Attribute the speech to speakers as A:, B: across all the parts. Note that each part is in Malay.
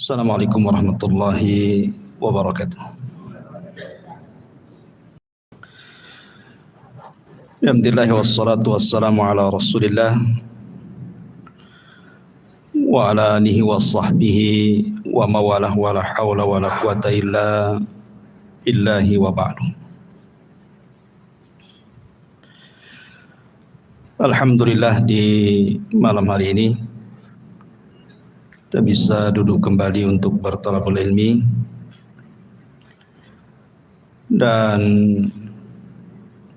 A: Assalamualaikum warahmatullahi wabarakatuh. Alhamdulillah wassalatu wassalamu ala Rasulillah wa ala alihi wa sahbihi wa mawalah wa la hawla wa la quwata illa billahi wa ba'du. Alhamdulillah, di malam hari ini kita bisa duduk kembali untuk bertalabul ilmi, dan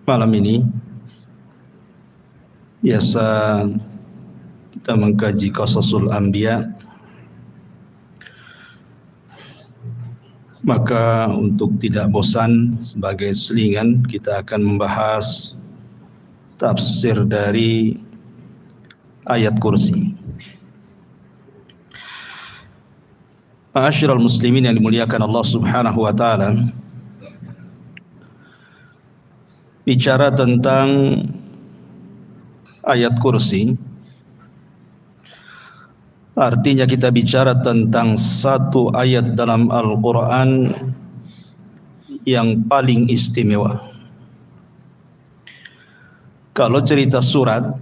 A: malam ini biasa kita mengkaji Qasasul Anbiya. Maka untuk tidak bosan, sebagai selingan kita akan membahas tafsir dari ayat kursi. Ma'asyiral muslimin yang dimuliakan Allah Subhanahu wa taala, bicara tentang ayat kursi artinya kita bicara tentang satu ayat dalam Al-Quran yang paling istimewa. Kalau cerita surat,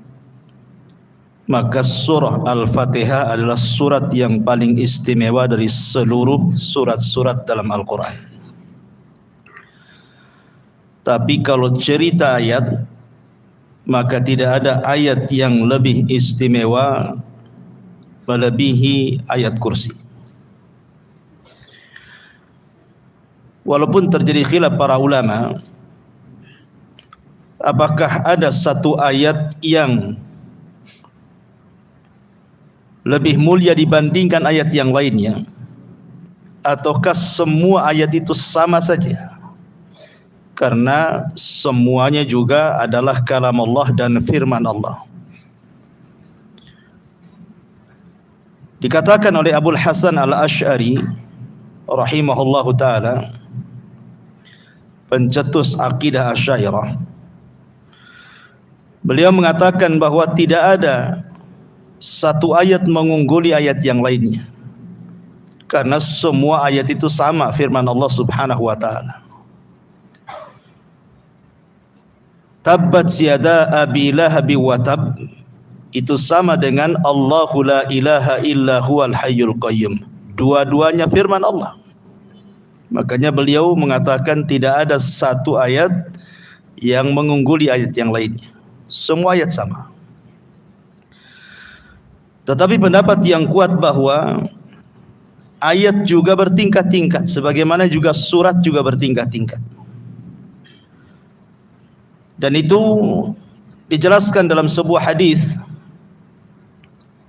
A: maka surah Al-Fatihah adalah surat yang paling istimewa dari seluruh surat-surat dalam Al-Quran. Tapi kalau cerita ayat, maka tidak ada ayat yang lebih istimewa melebihi ayat kursi. Walaupun terjadi khilaf para ulama, apakah ada satu ayat yang lebih mulia dibandingkan ayat yang lainnya, ataukah semua ayat itu sama saja? Karena semuanya juga adalah kalam Allah dan firman Allah. Dikatakan oleh Abul Hasan Al-Asy'ari rahimahullahu ta'ala, pencetus akidah Asy'ariyah, beliau mengatakan bahwa tidak ada satu ayat mengungguli ayat yang lainnya, karena semua ayat itu sama firman Allah Subhanahu wa taala. Tabbat yada abi lahabi wa tab, itu sama dengan Allahu la ilaha illa huwal hayyul qayyum. Dua-duanya firman Allah. Makanya beliau mengatakan tidak ada satu ayat yang mengungguli ayat yang lainnya. Semua ayat sama. Tetapi pendapat yang kuat bahwa ayat juga bertingkat-tingkat, sebagaimana juga surat juga bertingkat-tingkat. Dan itu dijelaskan dalam sebuah hadis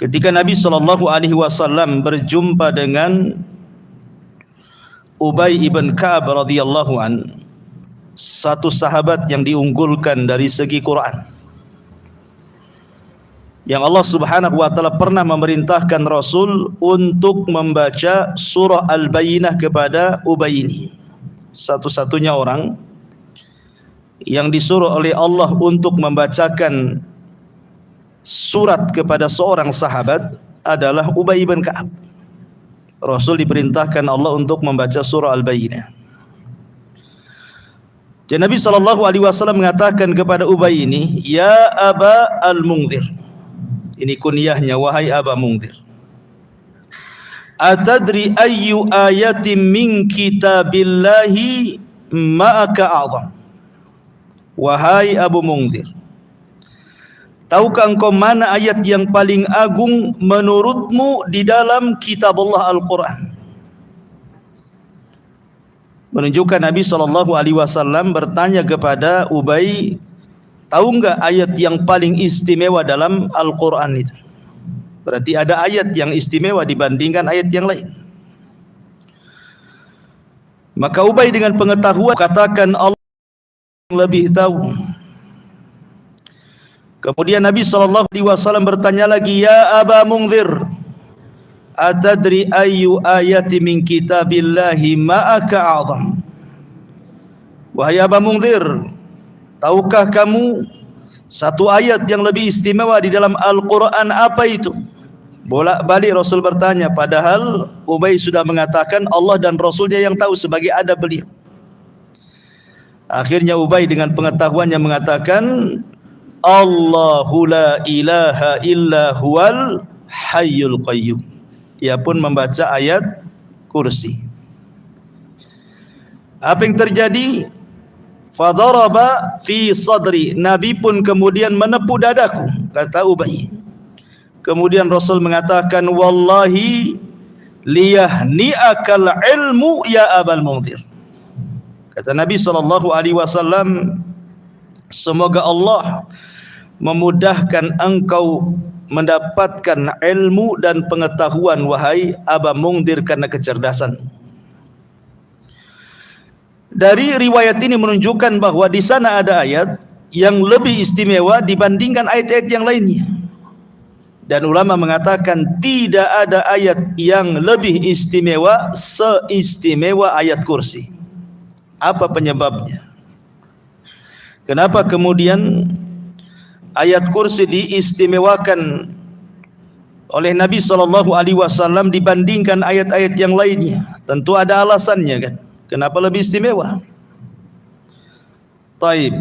A: ketika Nabi SAW berjumpa dengan Ubay ibn Ka'ab radhiyallahu an, satu sahabat yang diunggulkan dari segi Quran, yang Allah Subhanahu wa taala pernah memerintahkan Rasul untuk membaca surah Al-Bayyinah kepada Ubay ini. Satu-satunya orang yang disuruh oleh Allah untuk membacakan surat kepada seorang sahabat adalah Ubay bin Ka'ab. Rasul diperintahkan Allah untuk membaca surah Al-Bayyinah. Dan Nabi SAW mengatakan kepada Ubay ini, "Ya Aba Al-Mungzir." Ini kunyahnya, wahai Aba Mungzir. "Atadri ayyu ayatin min kitabillahi ma'aka a'zam." Wahai Abu Mungzir, tahukah engkau mana ayat yang paling agung menurutmu di dalam kitab Allah Al-Quran? Menunjukkan Nabi SAW bertanya kepada Ubay, tahu enggak ayat yang paling istimewa dalam Al-Quran itu? Berarti ada ayat yang istimewa dibandingkan ayat yang lain. Maka Ubay dengan pengetahuan katakan Allah lebih tahu. Kemudian Nabi SAW bertanya lagi, "Ya Aba Mungzir, atadri ayyu ayati min kitabillahi ma'aka a'zam?" Wahai Aba Mungzir, tahukah kamu satu ayat yang lebih istimewa di dalam Al-Quran apa itu Bolak-balik Rasul bertanya, padahal Ubay sudah mengatakan Allah dan Rasulnya yang tahu sebagai adab beliau. Akhirnya Ubay dengan pengetahuannya mengatakan, Allahu la ilaha illa huwal hayyul qayyum. Dia pun membaca ayat kursi. Apa yang terjadi? Fadaraba fi sadri. Nabi pun kemudian menepuk dadaku, kata Ubay. Kemudian Rasul mengatakan, wallahi liyahni'akal ilmu ya Abal Mundhir. Kata Nabi SAW, semoga Allah memudahkan engkau mendapatkan ilmu dan pengetahuan wahai Aba Mundhir karena kecerdasan. Dari riwayat ini menunjukkan bahwa di sana ada ayat yang lebih istimewa dibandingkan ayat-ayat yang lainnya. Dan ulama mengatakan tidak ada ayat yang lebih istimewa seistimewa ayat kursi. Apa penyebabnya? Kenapa kemudian ayat kursi diistimewakan oleh Nabi SAW dibandingkan ayat-ayat yang lainnya? Tentu ada alasannya kan. Kenapa lebih istimewa? Taib.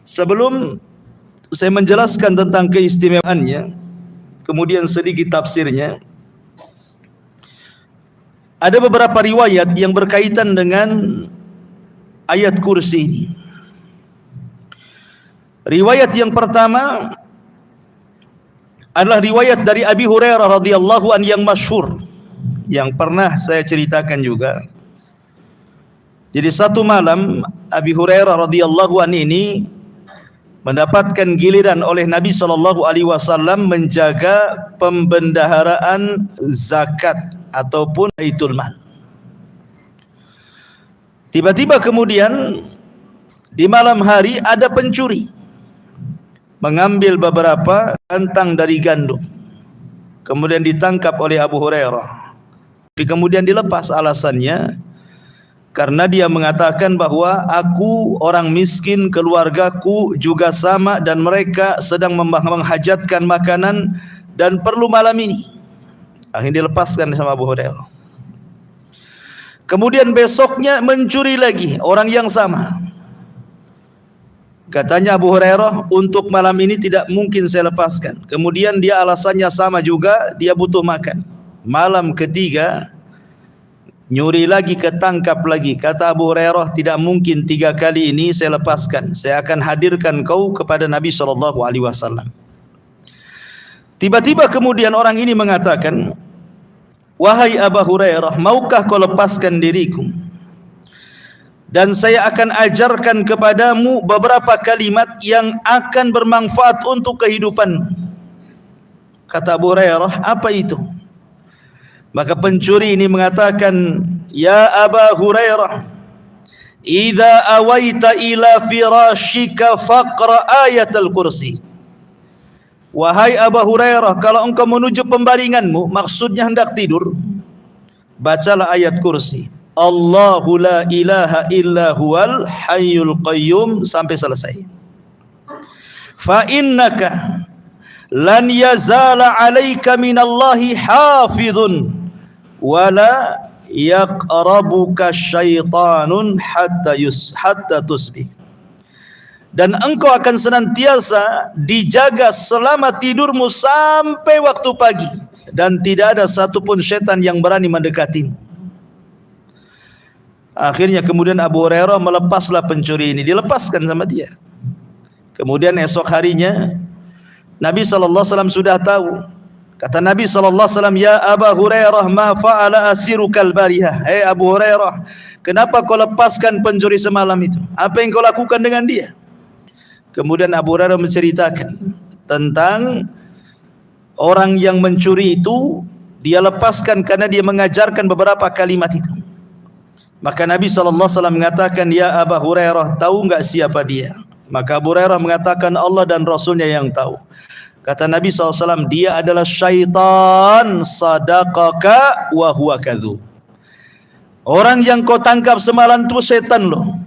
A: Sebelum saya menjelaskan tentang keistimewaannya, kemudian sedikit tafsirnya, ada beberapa riwayat yang berkaitan dengan ayat kursi ini. Riwayat yang pertama adalah riwayat dari Abi Hurairah radhiyallahu anhu yang masyhur, yang pernah saya ceritakan juga. Jadi satu malam Abi Hurairah radhiyallahu anhu ini mendapatkan giliran oleh Nabi SAW menjaga pembendaharaan zakat ataupun baitul mal. Tiba-tiba kemudian di malam hari ada pencuri mengambil beberapa kantang dari gandum, kemudian ditangkap oleh Abu Hurairah. Tapi kemudian dilepas, alasannya karena dia mengatakan bahwa aku orang miskin, keluargaku juga sama, dan mereka sedang menghajatkan makanan dan perlu malam ini. Akhirnya dilepaskan sama Abu Hurairah. Kemudian besoknya mencuri lagi orang yang sama. Katanya Abu Hurairah, untuk malam ini tidak mungkin saya lepaskan. Kemudian dia alasannya sama juga, dia butuh makan. Malam ketiga nyuri lagi, ketangkap lagi. Kata Abu Hurairah, tidak mungkin 3 kali ini saya lepaskan. Saya akan hadirkan kau kepada Nabi SAW. Tiba-tiba kemudian orang ini mengatakan, wahai Abu Hurairah, maukah kau lepaskan diriku? Dan saya akan ajarkan kepadamu beberapa kalimat yang akan bermanfaat untuk kehidupanmu. Kata Abu Hurairah, apa itu? Maka pencuri ini mengatakan, ya Aba Hurairah, idza awaita ila firashika faqra ayatul kursi. Wahai Abu Hurairah, kalau engkau menuju pembaringanmu, maksudnya hendak tidur, bacalah ayat kursi, Allahu la ilaha illa huwal hayyul qayyum, sampai selesai. Fa innaka lan yazala alaika minallahi hafizun wala yaqrabuka syaitanun hatta tusbih. Dan engkau akan senantiasa dijaga selama tidurmu sampai waktu pagi, dan tidak ada satupun syaitan yang berani mendekatimu. Akhirnya kemudian Abu Hurairah melepaslah pencuri ini, dilepaskan sama dia. Kemudian esok harinya Nabi SAW sudah tahu. Kata Nabi SAW, ya Abu Hurairah, ma fa'ala asirukal barihah. Hei Abu Hurairah, kenapa kau lepaskan pencuri semalam itu? Apa yang kau lakukan dengan dia? Kemudian Abu Hurairah menceritakan tentang orang yang mencuri itu, dia lepaskan karena dia mengajarkan beberapa kalimat itu. Maka Nabi SAW mengatakan, ya Abu Hurairah, tahu enggak siapa dia? Maka Abu Hurairah mengatakan, Allah dan Rasulnya yang tahu. Kata Nabi SAW, dia adalah syaitan sadaqaka wa huwa kadzub. Orang yang kau tangkap semalam itu setan loh.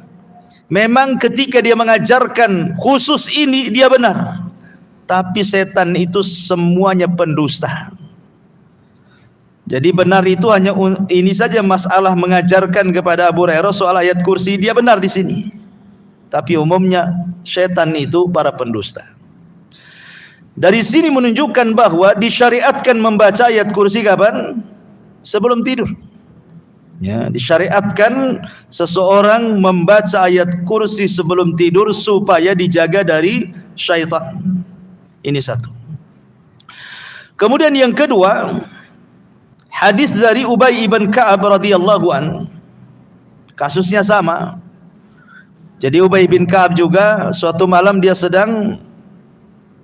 A: Memang ketika dia mengajarkan khusus ini dia benar, tapi setan itu semuanya pendusta. Jadi benar itu hanya ini saja masalah mengajarkan kepada Abu Hurairah soal ayat kursi, dia benar di sini. Tapi umumnya setan itu para pendusta. Dari sini menunjukkan bahwa disyariatkan membaca ayat kursi kapan? Sebelum tidur. Ya, disyariatkan seseorang membaca ayat kursi sebelum tidur supaya dijaga dari syaitan. Ini satu. Kemudian yang kedua, hadis dari Ubay ibn Ka'ab radhiyallahu an. Kasusnya sama. Jadi Ubay bin Ka'ab juga suatu malam dia sedang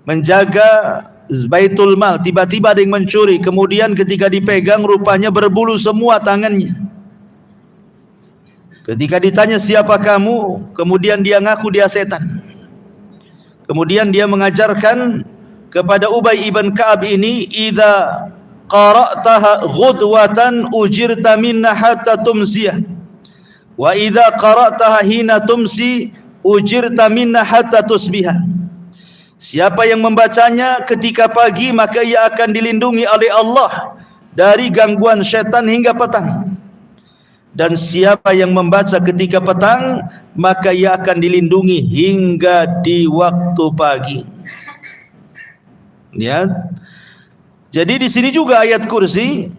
A: menjaga Baitul Mal, tiba-tiba ada yang mencuri, kemudian ketika dipegang rupanya berbulu semua tangannya. Ketika ditanya siapa kamu, kemudian dia ngaku dia setan. Kemudian dia mengajarkan kepada Ubay ibn Ka'ab ini, idza qara'taha ghudwatan ujirta minna hatta tumsiyah, wa idza qara'taha hina tumsi ujirta minna hatta tusbihah. Siapa yang membacanya ketika pagi maka ia akan dilindungi oleh Allah dari gangguan setan hingga petang. Dan siapa yang membaca ketika petang maka ia akan dilindungi hingga di waktu pagi. Ya. Jadi di sini juga ayat kursi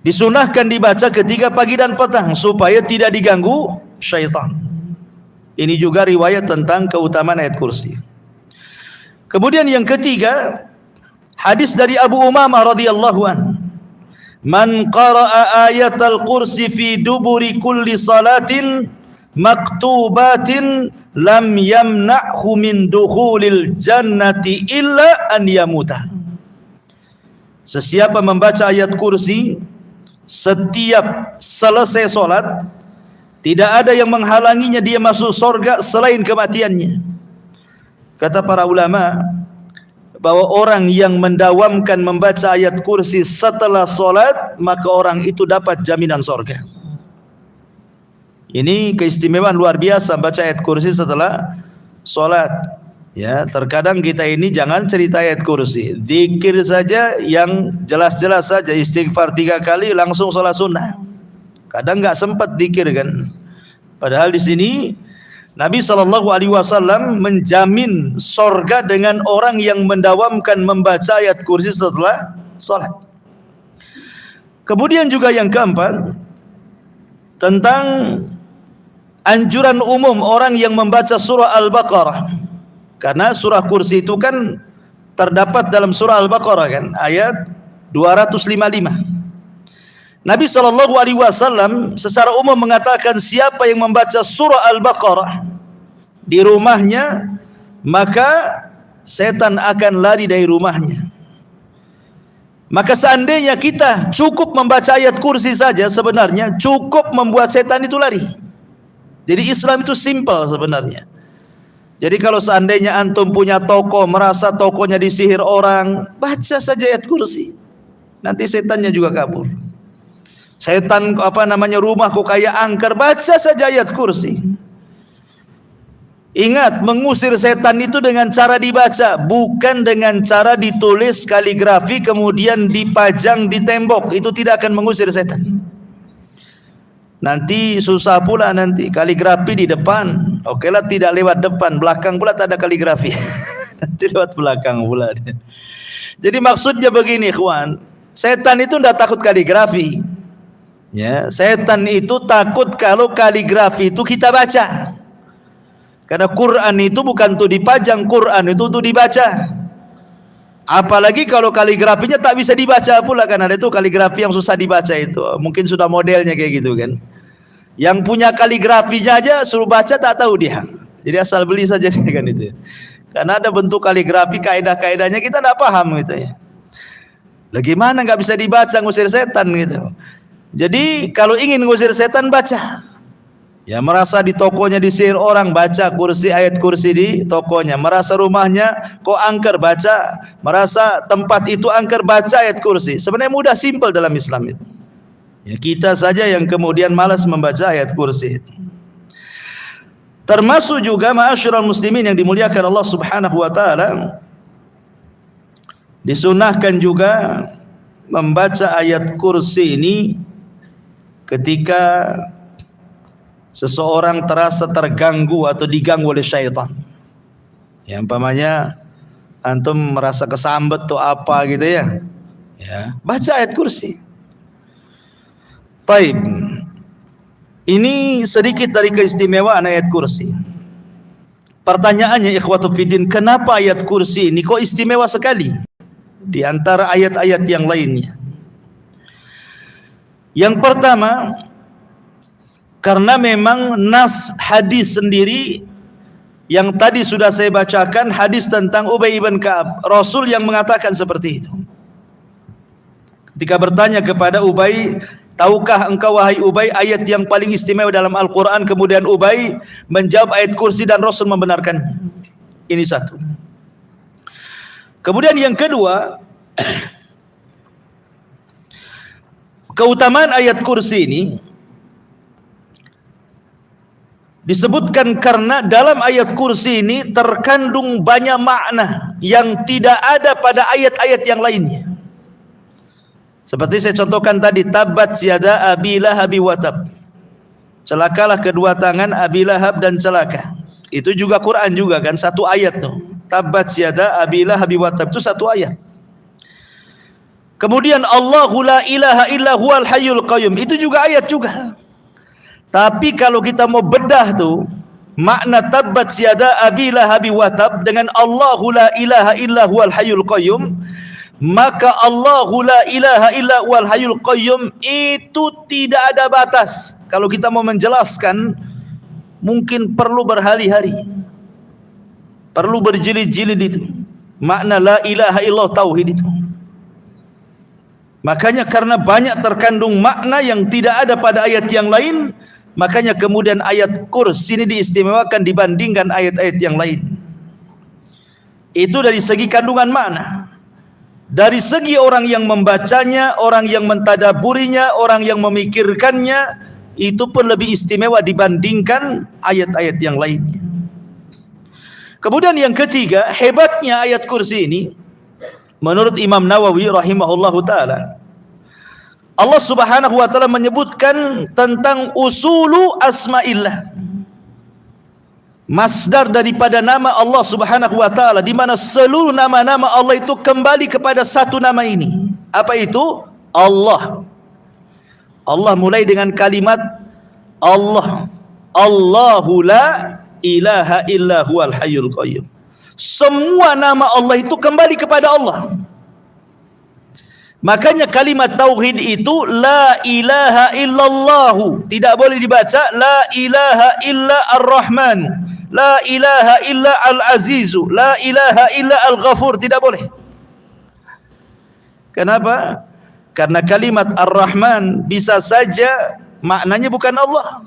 A: disunahkan dibaca ketika pagi dan petang supaya tidak diganggu syaitan. Ini juga riwayat tentang keutamaan ayat kursi. Kemudian yang ketiga, hadis dari Abu Umamah radhiyallahu an. Man qara'a ayatal kursi fi duburi kulli salatin maktubatin lam yamna'hu min dukhulil jannati illa an yamuta. Sesiapa membaca ayat kursi setiap selesai solat, tidak ada yang menghalanginya dia masuk surga selain kematiannya. Kata para ulama bahwa orang yang mendawamkan membaca ayat kursi setelah solat, maka orang itu dapat jaminan surga. Ini keistimewaan luar biasa baca ayat kursi setelah solat. Ya, terkadang kita ini jangan cerita ayat kursi, zikir saja yang jelas-jelas saja, istighfar 3 kali langsung sholat sunnah. Kadang nggak sempat zikir kan. Padahal di sini Nabi SAW menjamin sorga dengan orang yang mendawamkan membaca ayat kursi setelah sholat. Kemudian juga yang keempat, tentang anjuran umum orang yang membaca surah Al-Baqarah. Karena surah kursi itu kan terdapat dalam surah Al-Baqarah kan, ayat 255. Nabi SAW secara umum mengatakan siapa yang membaca surah Al-Baqarah di rumahnya, maka setan akan lari dari rumahnya. Maka seandainya kita cukup membaca ayat kursi saja, sebenarnya cukup membuat setan itu lari. Jadi Islam itu simple sebenarnya. Jadi kalau seandainya antum punya toko, merasa tokonya disihir orang, baca saja ayat kursi. Nanti setannya juga kabur. Setan rumah kok kayak angker, baca saja ayat kursi. Ingat, mengusir setan itu dengan cara dibaca, bukan dengan cara ditulis kaligrafi kemudian dipajang di tembok. Itu tidak akan mengusir setan. Nanti susah pula nanti kaligrafi di depan. Oke lah, tidak lewat depan, belakang pula tak ada kaligrafi. Nanti lewat belakang pula. Jadi maksudnya begini, ikhwan, setan itu tidak takut kaligrafi. Ya, setan itu takut kalau kaligrafi itu kita baca. Karena Quran itu bukan untuk dipajang, Quran itu untuk dibaca. Apalagi kalau kaligrafinya tak bisa dibaca pula, kan ada itu kaligrafi yang susah dibaca itu. Mungkin sudah modelnya kayak gitu kan. Yang punya kaligrafinya aja suruh baca tak tahu dia. Jadi asal beli saja kan itu. Karena ada bentuk kaligrafi, kaidah-kaidahnya kita tidak paham gitu ya. Bagaimana nggak bisa dibaca ngusir setan gitu. Jadi kalau ingin ngusir setan baca. Ya, merasa di tokonya disihir orang, baca kursi, ayat kursi di tokonya. Merasa rumahnya kok angker, baca. Merasa tempat itu angker, baca ayat kursi. Sebenarnya mudah, simpel dalam Islam itu. Ya, kita saja yang kemudian malas membaca ayat kursi itu. Termasuk juga ma'asyiral muslimin yang dimuliakan Allah Subhanahu wa taala, disunahkan juga membaca ayat kursi ini ketika seseorang terasa terganggu atau diganggu oleh syaitan. Ya, umpamanya antum merasa kesambet atau apa gitu ya. Ya, baca ayat kursi. Taib. Ini sedikit dari keistimewaan ayat kursi. Pertanyaannya ikhwatu fiddin, kenapa ayat kursi ini kok istimewa sekali di antara ayat-ayat yang lainnya? Yang pertama, karena memang nas hadis sendiri yang tadi sudah saya bacakan, hadis tentang Ubay ibn Ka'ab, Rasul yang mengatakan seperti itu. Ketika bertanya kepada Ubay, tahukah engkau wahai Ubay ayat yang paling istimewa dalam Al-Quran? Kemudian Ubay menjawab ayat kursi dan Rasul membenarkannya. Ini satu. Kemudian yang kedua, keutamaan ayat kursi ini disebutkan karena dalam ayat kursi ini terkandung banyak makna yang tidak ada pada ayat-ayat yang lainnya. Seperti saya contohkan tadi, tabat yada abi lahab wa tab. Celakalah kedua tangan Abi Lahab dan celaka. Itu juga Quran juga kan, satu ayat tuh. Tabat yada abi lahab wa tab itu satu ayat. Kemudian Allahu la ilaha illa huwal hayyul qayyum, itu juga ayat juga. Tapi kalau kita mau bedah tuh makna tabat yada abi lahab wa tab dengan Allahu la ilaha illa huwal hayyul qayyum, maka Allahu la ilaha illa huwal hayyul qayyum itu tidak ada batas. Kalau kita mau menjelaskan mungkin perlu berhari-hari, perlu berjilid-jilid itu makna la ilaha illallah tauhid itu. Makanya karena banyak terkandung makna yang tidak ada pada ayat yang lain, makanya kemudian ayat kursi ini diistimewakan dibandingkan ayat-ayat yang lain. Itu dari segi kandungan makna. Dari segi orang yang membacanya, orang yang mentadaburinya, orang yang memikirkannya, itu pun lebih istimewa dibandingkan ayat-ayat yang lainnya. Kemudian yang ketiga, hebatnya ayat kursi ini menurut Imam Nawawi rahimahullahu ta'ala, Allah subhanahu wa ta'ala menyebutkan tentang usulu asma'illah, masdar daripada nama Allah subhanahu wa ta'ala, di mana seluruh nama-nama Allah itu kembali kepada satu nama ini. Apa itu? Allah. Allah mulai dengan kalimat Allah. Allahu la ilaha illa huwal hayyul qayyum. Semua nama Allah itu kembali kepada Allah. Makanya kalimat tauhid itu la ilaha illallah, tidak boleh dibaca la ilaha illa ar-rahman, la ilaha illa al-azizu, la ilaha illa al-ghafur, tidak boleh. Kenapa? Karena kalimat ar-rahman bisa saja maknanya bukan Allah.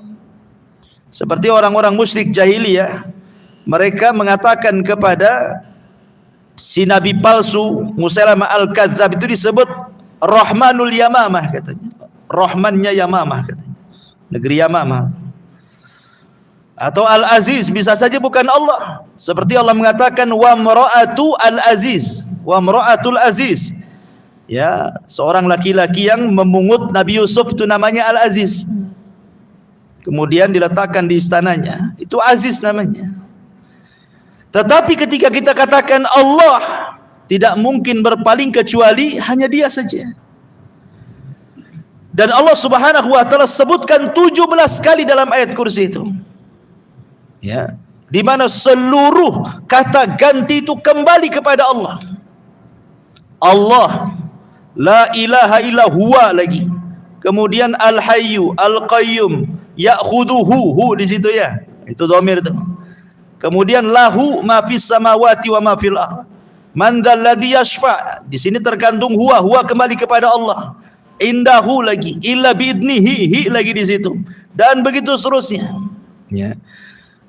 A: Seperti orang-orang musyrik jahiliyah, mereka mengatakan kepada si nabi palsu Musailamah al-Kadzdzab itu disebut Rahmanul Yamamah katanya. Rahmannya Yamamah katanya. Negeri Yamamah. Atau Al-Aziz bisa saja bukan Allah. Seperti Allah mengatakan wa mra'atu al-aziz, wa mra'atul aziz. Ya, seorang laki-laki yang memungut Nabi Yusuf itu namanya Al-Aziz. Kemudian diletakkan di istananya. Itu Aziz namanya. Tetapi ketika kita katakan Allah, tidak mungkin berpaling kecuali hanya Dia saja. Dan Allah subhanahu wa ta'ala sebutkan 17 kali dalam ayat kursi itu. Ya, di mana seluruh kata ganti itu kembali kepada Allah. Allah, la ilaha illa huwa lagi. Kemudian al-hayyu, al-qayyum, ya'khuduhu, di situ ya. Itu dhamir itu. Kemudian lahu ma fis samawati wa ma fil ardh. Man dzalladzi yashfa'. Di sini terkandung huwa kembali kepada Allah. Indahu lagi, illa biidnihi, hi lagi di situ. Dan begitu seterusnya. Ya.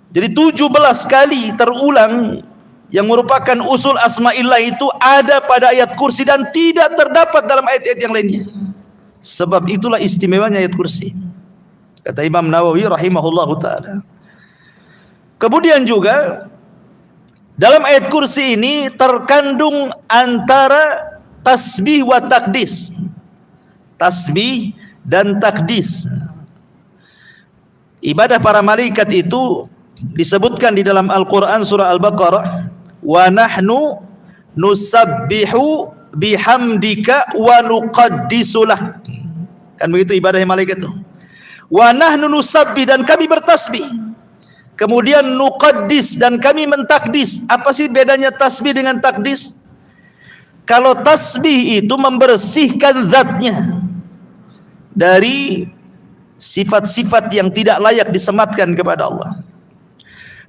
A: Jadi 17 kali terulang yang merupakan usul asma'illah itu ada pada ayat kursi dan tidak terdapat dalam ayat-ayat yang lainnya. Sebab itulah istimewanya ayat kursi. Kata Imam Nawawi rahimahullahu ta'ala. Kemudian juga dalam ayat kursi ini terkandung antara tasbih wa takdis. tasbih dan takdis. Ibadah para malaikat itu disebutkan di dalam Al-Quran surah Al-Baqarah, wa nahnu nusabbihu bihamdika wa nuqaddisulah. Kan begitu ibadah malaikat itu. Wa nahnu nusabbih, dan kami bertasbih. Kemudian nuqaddis, dan kami mentakdis. Apa sih bedanya tasbih dengan takdis? Kalau tasbih itu membersihkan zatnya dari sifat-sifat yang tidak layak disematkan kepada Allah.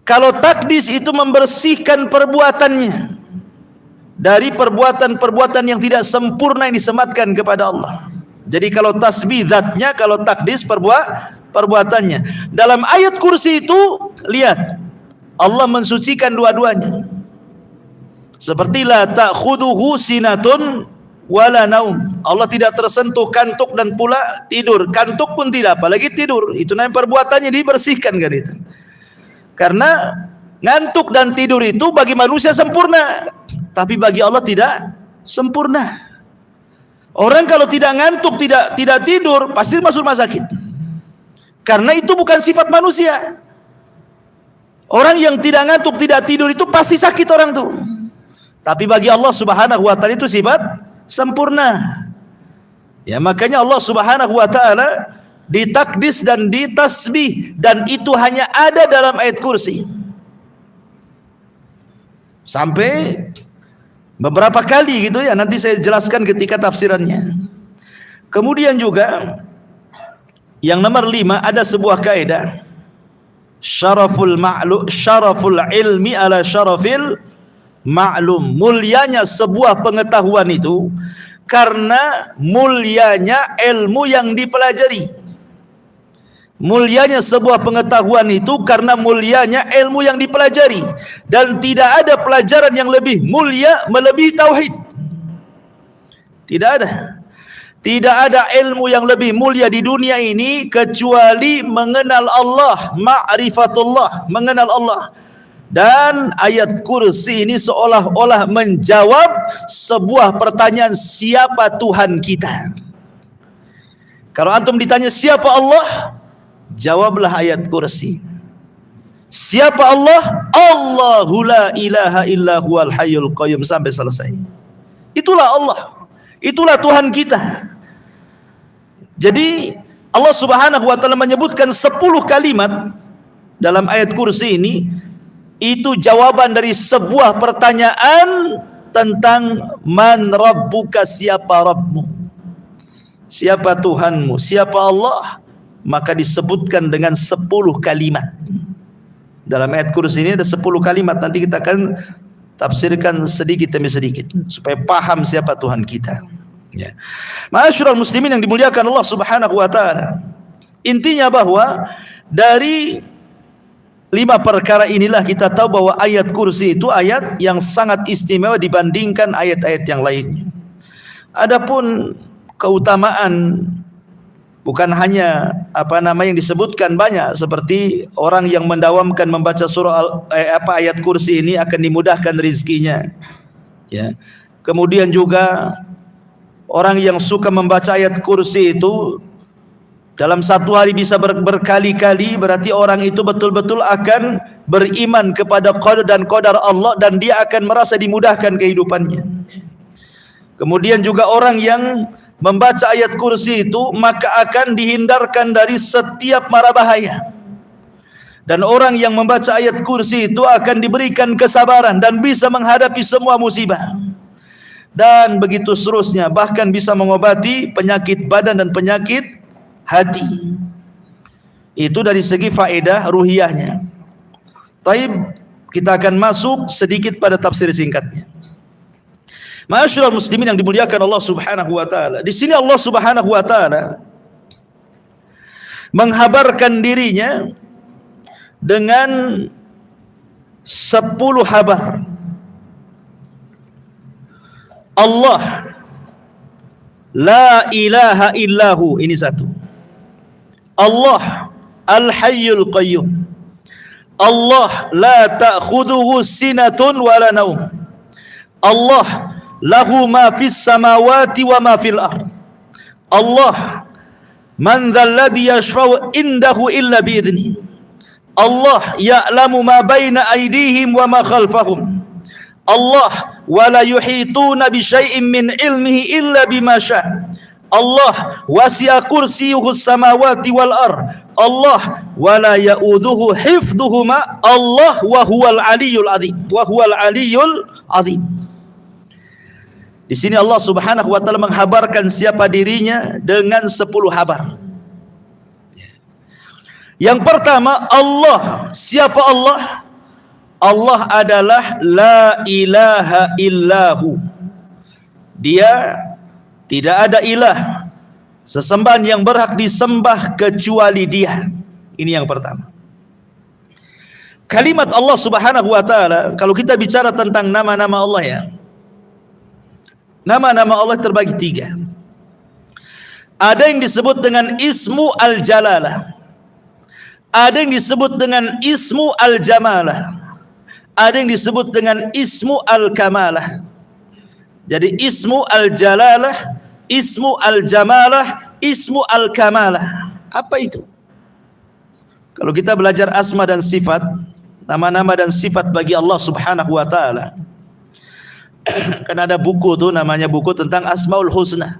A: Kalau takdis itu membersihkan perbuatannya dari perbuatan-perbuatan yang tidak sempurna yang disematkan kepada Allah. Jadi kalau tasbih zatnya, kalau takdis perbuatannya. Dalam ayat kursi itu, lihat, Allah mensucikan dua-duanya. Seperti la ta'khuduhu sinatun wala naum. Allah tidak tersentuh kantuk dan pula tidur. Kantuk pun tidak, apalagi tidur. Itu namanya perbuatannya dibersihkan kan itu. Karena ngantuk dan tidur itu bagi manusia sempurna, tapi bagi Allah tidak sempurna. Orang kalau tidak ngantuk, tidak tidur, pasti masuk rumah sakit. Karena itu bukan sifat manusia. Orang yang tidak ngantuk, tidak tidur itu pasti sakit orang tuh. Tapi bagi Allah Subhanahu wa taala itu sifat sempurna. Ya, makanya Allah Subhanahu wa taala ditakdis dan ditasbih, dan itu hanya ada dalam ayat kursi. Sampai beberapa kali gitu ya, nanti saya jelaskan ketika tafsirannya. Kemudian juga yang nomor 5 ada sebuah kaidah, syaraful ilmi ala syarafil ma'lum. Mulianya sebuah pengetahuan itu karena mulianya ilmu yang dipelajari. Mulianya sebuah pengetahuan itu karena mulianya ilmu yang dipelajari, dan tidak ada pelajaran yang lebih mulia melebihi tauhid. Tidak ada ilmu yang lebih mulia di dunia ini kecuali mengenal Allah, ma'rifatullah, mengenal Allah. Dan ayat kursi ini seolah-olah menjawab sebuah pertanyaan, siapa Tuhan kita? Kalau antum ditanya siapa Allah, jawablah ayat kursi. Siapa Allah? Allahu la ilaha illa huwal hayyul qayyum, sampai selesai. Itulah Allah, itulah Tuhan kita. Jadi Allah Subhanahu wa taala menyebutkan 10 kalimat dalam ayat kursi ini. Itu jawaban dari sebuah pertanyaan tentang man rabbuka, siapa Rabbmu, siapa Tuhanmu, siapa Allah. Maka disebutkan dengan 10 kalimat. Dalam ayat kursi ini ada 10 kalimat. Nanti kita akan tafsirkan sedikit demi sedikit supaya paham siapa Tuhan kita. Ya. Ma'asyiral muslimin yang dimuliakan Allah Subhanahu wa taala. Intinya bahwa dari 5 perkara inilah kita tahu bahwa ayat kursi itu ayat yang sangat istimewa dibandingkan ayat-ayat yang lainnya. Adapun keutamaan, bukan hanya yang disebutkan banyak, seperti orang yang mendawamkan membaca surah ayat kursi ini akan dimudahkan rezekinya. Ya. Kemudian juga orang yang suka membaca ayat kursi itu dalam satu hari bisa berkali-kali, berarti orang itu betul-betul akan beriman kepada qadar dan qadar Allah, dan dia akan merasa dimudahkan kehidupannya. Kemudian juga orang yang membaca ayat kursi itu maka akan dihindarkan dari setiap mara bahaya. Dan orang yang membaca ayat kursi itu akan diberikan kesabaran dan bisa menghadapi semua musibah. Dan begitu seterusnya, bahkan bisa mengobati penyakit badan dan penyakit hati. Itu dari segi faedah ruhiyahnya. Taib, kita akan masuk sedikit pada tafsir singkatnya. Ma'asyiral muslimin yang dimuliakan Allah Subhanahu wa taala. Di sini Allah Subhanahu wa taala menghabarkan dirinya dengan 10 habar. Allah la ilaha illahu, ini satu. Allah al-hayyul qayyum. Allah la ta'khuduhu sinatun wala naum. Allah lahu ma fis samawati wa ma fil ard. Allah, man dzalladzi yashfa'u indahu illa bi'idzni. Allah ya'lamu ma baina aydihim wa ma khalfahum. Allah wa la yuhituna bi syai'in min ilmihi illa bima syaa. Allah wasi'a kursiyyuhu samawati wal ard. Allah wa la ya'udhuhu hifdhuhuma. Allah wa huwal aliyyul azim. Wa huwal aliyyul azim. Di sini Allah Subhanahu wa taala menghabarkan siapa dirinya dengan 10 habar. Yang pertama, Allah. Siapa Allah? Allah adalah la ilaha illahu. Dia tidak ada ilah sesembahan yang berhak disembah kecuali Dia. Ini yang pertama. Kalimat Allah Subhanahu wa taala, kalau kita bicara tentang nama-nama Allah ya, nama-nama Allah terbagi 3. Ada yang disebut dengan Ismu Al-Jalalah, ada yang disebut dengan Ismu Al-Jamalah, ada yang disebut dengan Ismu Al-Kamalah. Jadi Ismu Al-Jalalah, Ismu Al-Jamalah, Ismu Al-Kamalah. Apa itu? Kalau kita belajar asma dan sifat, nama-nama dan sifat bagi Allah Subhanahu wa taala, kan ada buku tuh namanya buku tentang Asmaul Husna.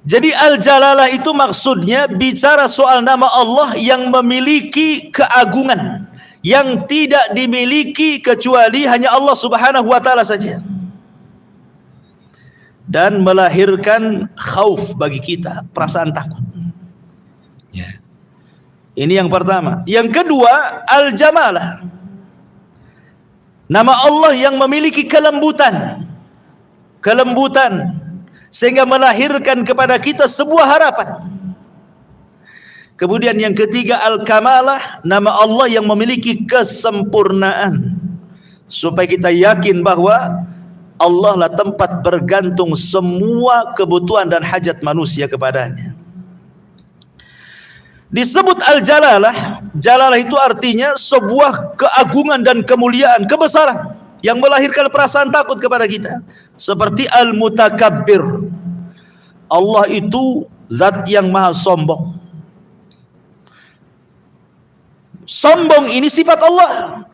A: Jadi Al-Jalalah itu maksudnya bicara soal nama Allah yang memiliki keagungan yang tidak dimiliki kecuali hanya Allah Subhanahu wa taala saja, dan melahirkan khauf bagi kita, perasaan takut. Ini yang pertama. Yang kedua, Al-Jamalah, nama Allah yang memiliki kelembutan, sehingga melahirkan kepada kita sebuah harapan. Kemudian yang ketiga, Al-Kamalah, nama Allah yang memiliki kesempurnaan, supaya kita yakin bahwa Allah lah tempat bergantung semua kebutuhan dan hajat manusia kepadanya. Disebut Al-Jalalah, Jalalah itu artinya sebuah keagungan dan kemuliaan, kebesaran yang melahirkan perasaan takut kepada kita. Seperti Al-Mutakabbir, Allah itu zat yang maha sombong. Sombong ini sifat Allah.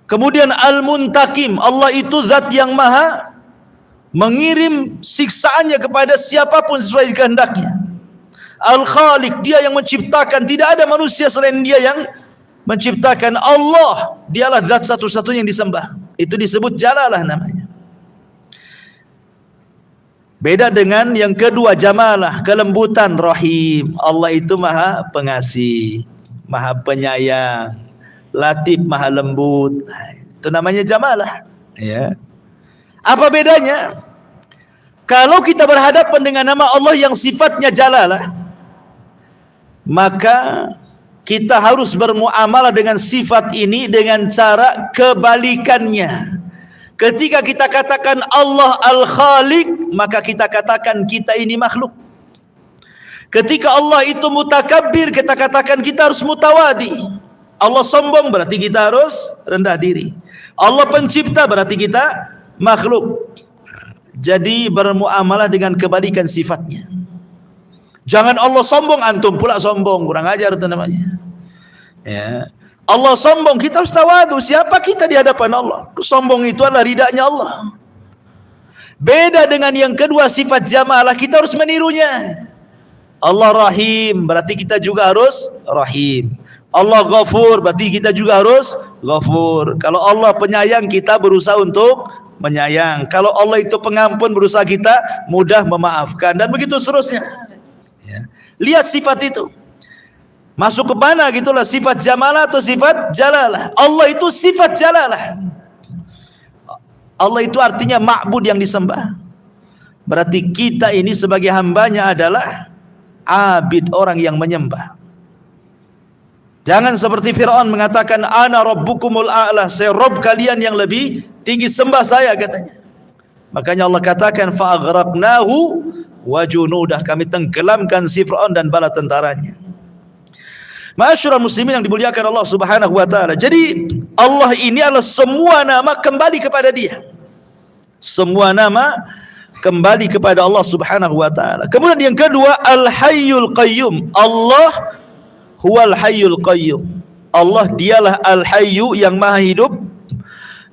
A: Kemudian Al-Muntakim, Allah itu zat yang maha mengirim siksaannya kepada siapapun sesuai kehendaknya. Al-Khaliq, Dia yang menciptakan, tidak ada manusia selain Dia yang menciptakan. Allah, Dialah zat satu-satunya yang disembah. Itu disebut Jalalah namanya. Beda dengan yang kedua, Jamalah, kelembutan, Rahim. Allah itu maha pengasih, maha penyayang, Latif, maha lembut. Itu namanya Jamalah. Ya. Apa bedanya? Kalau kita berhadapan dengan nama Allah yang sifatnya Jalalah, maka kita harus bermuamalah dengan sifat ini dengan cara kebalikannya. Ketika kita katakan Allah Al-Khaliq, maka kita katakan kita ini makhluk. Ketika Allah itu Mutakabbir, kita katakan kita harus mutawadi. Allah sombong, berarti kita harus rendah diri. Allah pencipta, berarti kita makhluk. Jadi bermuamalah dengan kebalikan sifatnya. Jangan Allah sombong, antum pula sombong, kurang ajar itu namanya. Ya. Allah sombong, kita harus tawadu. Siapa kita di hadapan Allah? Sombong itu adalah ridanya Allah. Beda dengan yang kedua, sifat Jamalah, kita harus menirunya. Allah Rahim, berarti kita juga harus Rahim. Allah Ghafur, berarti kita juga harus Ghafur. Kalau Allah penyayang, kita berusaha untuk menyayang. Kalau Allah itu pengampun, berusaha kita mudah memaafkan, dan begitu seterusnya. Ya. Lihat sifat itu masuk ke mana gitulah, sifat Jamalah atau sifat Jalalah. Allah itu sifat Jalalah. Allah itu artinya ma'bud, yang disembah. Berarti kita ini sebagai hambanya adalah abid, orang yang menyembah. Jangan seperti Fir'aun mengatakan ana rabbukumul a'la, saya Rabb kalian yang lebih tinggi, sembah saya, katanya. Makanya Allah katakan fa'aghraqnahu wa junudah, kami tenggelamkan si Fir'aun dan bala tentaranya. Ma'asyiral muslimin yang dimuliakan Allah Subhanahu wa taala. Jadi Allah ini adalah semua nama kembali kepada Dia. Semua nama kembali kepada Allah Subhanahu wa taala. Kemudian yang kedua, Al-Hayyul Qayyum. Allah huwal Hayyul Qayyum. Allah dialah Al-Hayyu yang maha hidup,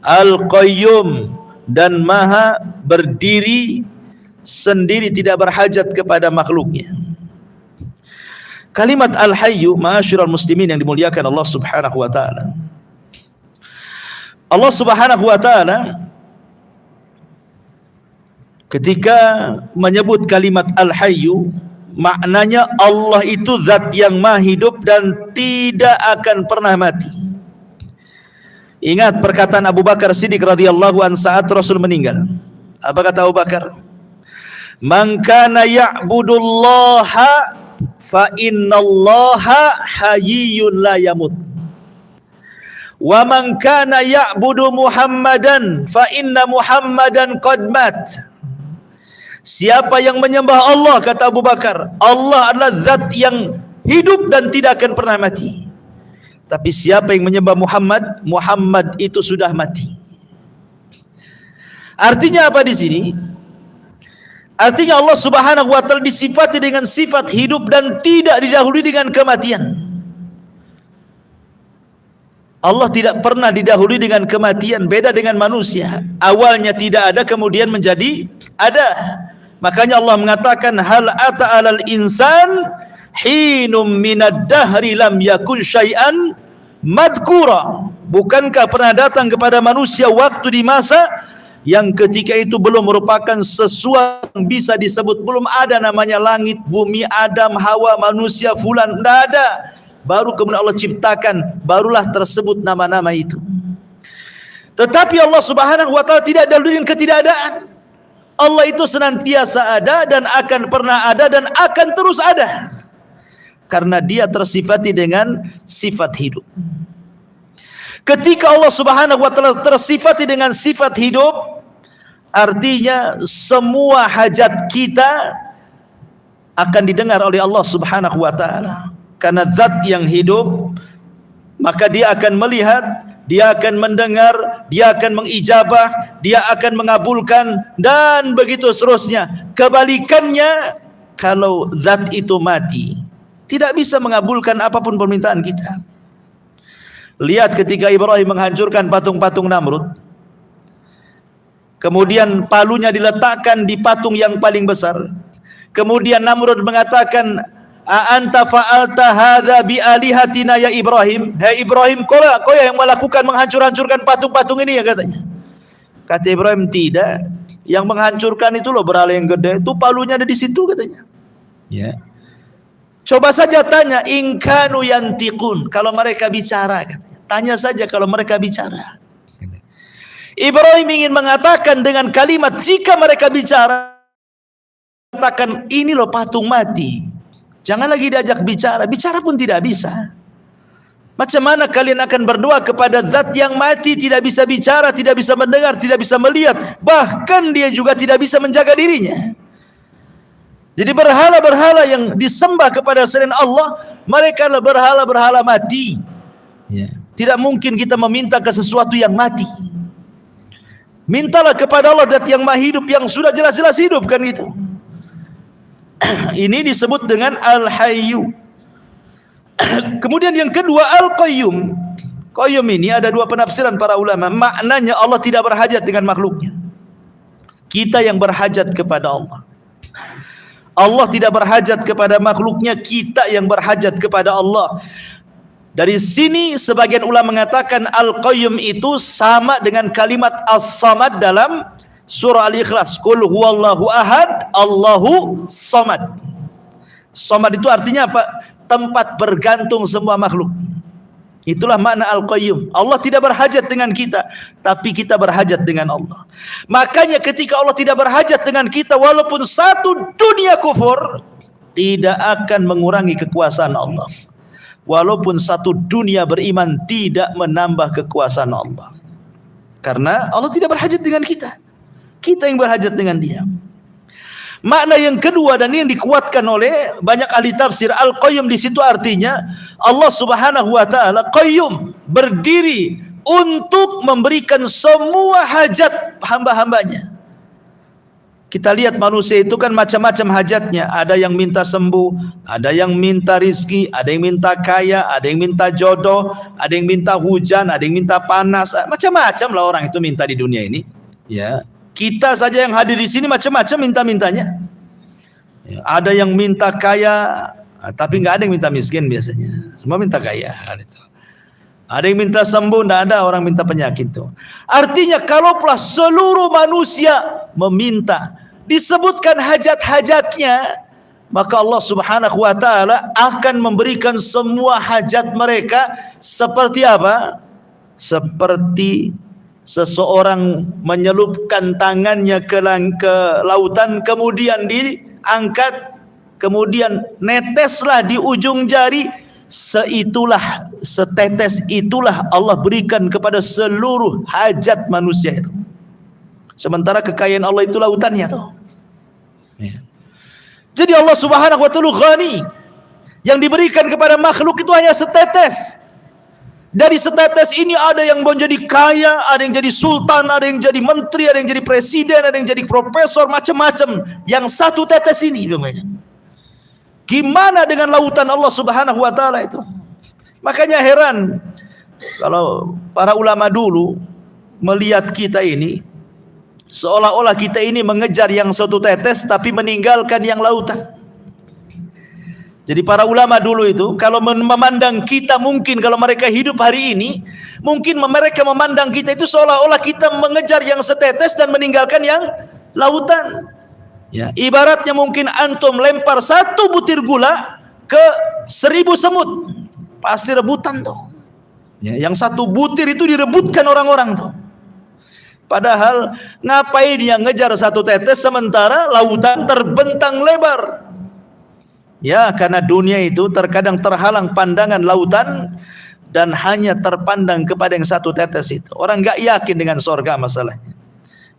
A: Al-Qayyum dan maha berdiri sendiri, tidak berhajat kepada makhluknya. Kalimat Al-Hayyu, ma'asyiral muslimin yang dimuliakan Allah Subhanahu wa taala. Allah Subhanahu wa taala ketika menyebut kalimat Al-Hayyu, maknanya Allah itu zat yang maha hidup dan tidak akan pernah mati. Ingat perkataan Abu Bakar Siddiq radhiyallahu anhu saat Rasul meninggal. Apa kata Abu Bakar? Man kana ya'budullaha fa innallaha hayyun la yamut. Wa man kana ya'budu Muhammadan fa inna Muhammadan qad mat. Siapa yang menyembah Allah, kata Abu Bakar, Allah adalah zat yang hidup dan tidak akan pernah mati. Tapi siapa yang menyembah Muhammad, Muhammad itu sudah mati. Artinya apa di sini? Artinya Allah Subhanahu wa taala disifati dengan sifat hidup dan tidak didahului dengan kematian. Allah tidak pernah didahului dengan kematian, beda dengan manusia. Awalnya tidak ada, kemudian menjadi ada. Makanya Allah mengatakan, hal ata 'alal insan hinum minad dahri lam yakun syai'an madkura. Bukankah pernah datang kepada manusia waktu di masa yang ketika itu belum merupakan sesuatu yang bisa disebut, belum ada namanya langit, bumi, Adam, Hawa, manusia, fulan, tidak ada. Baru kemudian Allah ciptakan, barulah tersebut nama-nama itu. Tetapi Allah Subhanahu wa taala tidak ada dengan ketidakadaan. Allah itu senantiasa ada dan akan pernah ada dan akan terus ada. Karena dia tersifati dengan sifat hidup. Ketika Allah Subhanahu wa taala tersifati dengan sifat hidup, artinya semua hajat kita akan didengar oleh Allah Subhanahu wa taala. Karena zat yang hidup, maka dia akan melihat, dia akan mendengar, dia akan mengijabah, dia akan mengabulkan, dan begitu seterusnya. Kebalikannya, kalau zat itu mati, tidak bisa mengabulkan apapun permintaan kita. Lihat ketika Ibrahim menghancurkan patung-patung Namrud, kemudian palunya diletakkan di patung yang paling besar. Kemudian Namrud mengatakan, anta fa'alta hadza bi alihatina ya Ibrahim. Hai Ibrahim, kau yang melakukan menghancur-hancurkan patung-patung ini ya, katanya. Kata Ibrahim, tidak. Yang menghancurkan itu loh berhala yang gede, itu palunya ada di situ, katanya. Ya. Coba saja tanya, in kanu yantiqun, kalau mereka bicara, katanya. Tanya saja kalau mereka bicara. Ibrahim ingin mengatakan dengan kalimat, jika mereka bicara, katakan ini loh patung mati. Jangan lagi diajak bicara, bicara pun tidak bisa. Macam mana kalian akan berdoa kepada zat yang mati, tidak bisa bicara, tidak bisa mendengar, tidak bisa melihat, bahkan dia juga tidak bisa menjaga dirinya. Jadi berhala-berhala yang disembah kepada selain Allah, mereka adalah berhala-berhala mati. Tidak mungkin kita meminta ke sesuatu yang mati. Mintalah kepada Allah zat yang maha hidup, yang sudah jelas-jelas hidup, kan gitu. Ini disebut dengan Al-Hayyu. Kemudian yang kedua, Al-Qayyum. Qayyum ini ada dua penafsiran para ulama. Maknanya Allah tidak berhajat dengan makhluknya. Kita yang berhajat kepada Allah. Allah tidak berhajat kepada makhluknya, kita yang berhajat kepada Allah. Dari sini sebagian ulama mengatakan Al-Qayyum itu sama dengan kalimat As-Samad dalam surah Al-Ikhlas, Qul huwallahu ahad, Allahu samad. Samad itu artinya apa? Tempat bergantung semua makhluk. Itulah makna Al-Qayyum. Allah tidak berhajat dengan kita, tapi kita berhajat dengan Allah. Makanya ketika Allah tidak berhajat dengan kita, walaupun satu dunia kufur, tidak akan mengurangi kekuasaan Allah. Walaupun satu dunia beriman, tidak menambah kekuasaan Allah. Karena Allah tidak berhajat dengan kita. Kita yang berhajat dengan dia. Makna yang kedua dan yang dikuatkan oleh banyak ahli tafsir, Al-Qayyum di situ artinya Allah Subhanahu wa taala qayyum, berdiri untuk memberikan semua hajat hamba-hambanya. Kita lihat manusia itu kan macam-macam hajatnya. Ada yang minta sembuh, ada yang minta rizki, ada yang minta kaya, ada yang minta jodoh, ada yang minta hujan, ada yang minta panas. Macam-macam lah orang itu minta di dunia ini. Ya, kita saja yang hadir di sini macam-macam minta-mintanya. Ya, ada yang minta kaya, tapi nggak ada yang minta miskin biasanya. Semua minta kaya. Ada yang minta sembuh, tidak ada orang minta penyakit itu. Artinya kalaulah seluruh manusia meminta, disebutkan hajat-hajatnya, maka Allah Subhanahu wa taala akan memberikan semua hajat mereka seperti apa? Seperti seseorang menyelupkan tangannya ke lautan, kemudian diangkat, kemudian neteslah di ujung jari, setetes itulah Allah berikan kepada seluruh hajat manusia itu. Sementara kekayaan Allah itu lautannya tuh. Ya. Jadi Allah Subhanahu wa taala ghani. Yang diberikan kepada makhluk itu hanya setetes. Dari setetes ini ada yang menjadi kaya, ada yang jadi sultan, ada yang jadi menteri, ada yang jadi presiden, ada yang jadi profesor, macam-macam. Yang satu tetes ini, gimana dengan lautan Allah Subhanahu wa taala itu? Makanya heran kalau para ulama dulu melihat kita ini seolah-olah kita ini mengejar yang satu tetes tapi meninggalkan yang lautan. Jadi para ulama dulu itu kalau memandang kita, mungkin kalau mereka hidup hari ini, mungkin mereka memandang kita itu seolah-olah kita mengejar yang setetes dan meninggalkan yang lautan. Ya, ibaratnya mungkin antum lempar satu butir gula ke 1000 semut, pasti rebutan tuh. Ya, yang satu butir itu direbutkan orang-orang tuh. Padahal ngapain dia ngejar satu tetes sementara lautan terbentang lebar? Ya, karena dunia itu terkadang terhalang pandangan lautan dan hanya terpandang kepada yang satu tetes itu. Orang nggak yakin dengan sorga masalahnya,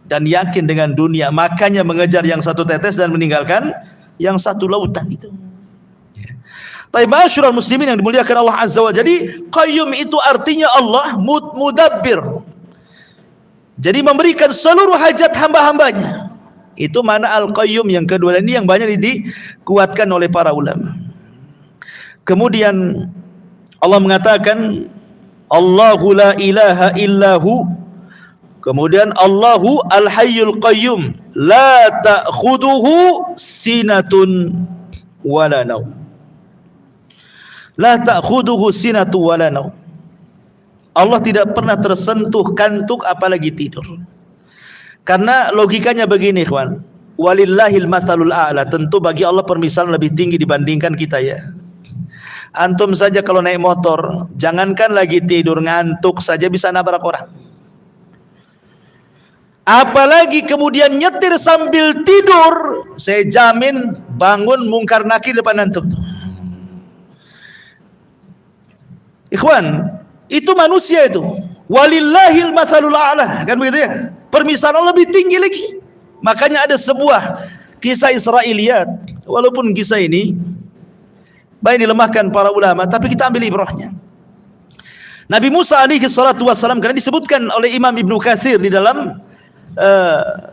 A: dan yakin dengan dunia, makanya mengejar yang satu tetes dan meninggalkan yang satu lautan itu. Tapi ma'asyiral muslimin yang dimuliakan Allah Azza wa Jalla, jadi qayyum itu artinya Allah mudabbir. Jadi memberikan seluruh hajat hamba-hambanya. Itu mana al-qayyum yang kedua, dan ini yang banyak dikuatkan oleh para ulama. Kemudian Allah mengatakan Allahu la ilaha illahu. Kemudian Allahu al-hayyul qayyum la ta'khuduhu sinatun wala naum. La ta'khuduhu sinatun wala naum. Allah tidak pernah tersentuh kantuk apalagi tidur. Karena logikanya begini, ikhwan. Walillahil matsalul a'la. Tentu bagi Allah permisalan lebih tinggi dibandingkan kita ya. Antum saja kalau naik motor, jangankan lagi tidur, ngantuk saja bisa nabrak orang. Apalagi kemudian nyetir sambil tidur, saya jamin bangun mungkar nakir depan antum. Ikhwan, itu manusia itu. Walillahil matsalul a'la, kan begitu ya? Permisalan lebih tinggi lagi. Makanya ada sebuah kisah Israiliyat, walaupun kisah ini baik dilemahkan para ulama, tapi kita ambil ibrahnya. Nabi Musa alaihi salatu wassalam, karena disebutkan oleh Imam Ibnu Katsir di dalam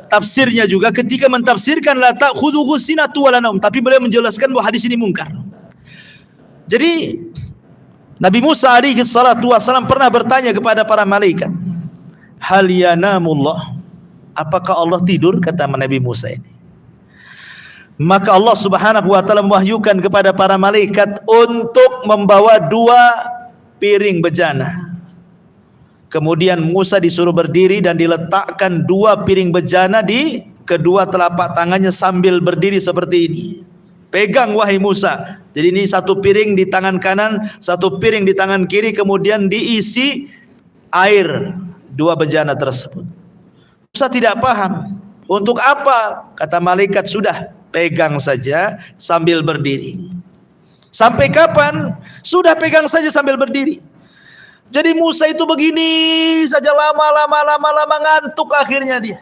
A: tafsirnya juga, ketika mentafsirkan la ta'khudhuhu sinatu wala naum, tapi beliau menjelaskan bahwa hadis ini mungkar. Jadi Nabi Musa alaihi salatu wassalam pernah bertanya kepada para malaikat, hal yanamullah, apakah Allah tidur? Kata Nabi Musa ini. Maka Allah Subhanahu wa taala mewahyukan kepada para malaikat untuk membawa 2 piring bejana. Kemudian Musa disuruh berdiri dan diletakkan 2 piring bejana di kedua telapak tangannya sambil berdiri seperti ini. Pegang wahai Musa. Jadi ini 1 piring di tangan kanan, 1 piring di tangan kiri, kemudian diisi air 2 bejana tersebut. Musa tidak paham. Untuk apa? Kata malaikat, sudah pegang saja sambil berdiri. Sampai kapan? Sudah pegang saja sambil berdiri. Jadi Musa itu begini saja lama ngantuk akhirnya dia.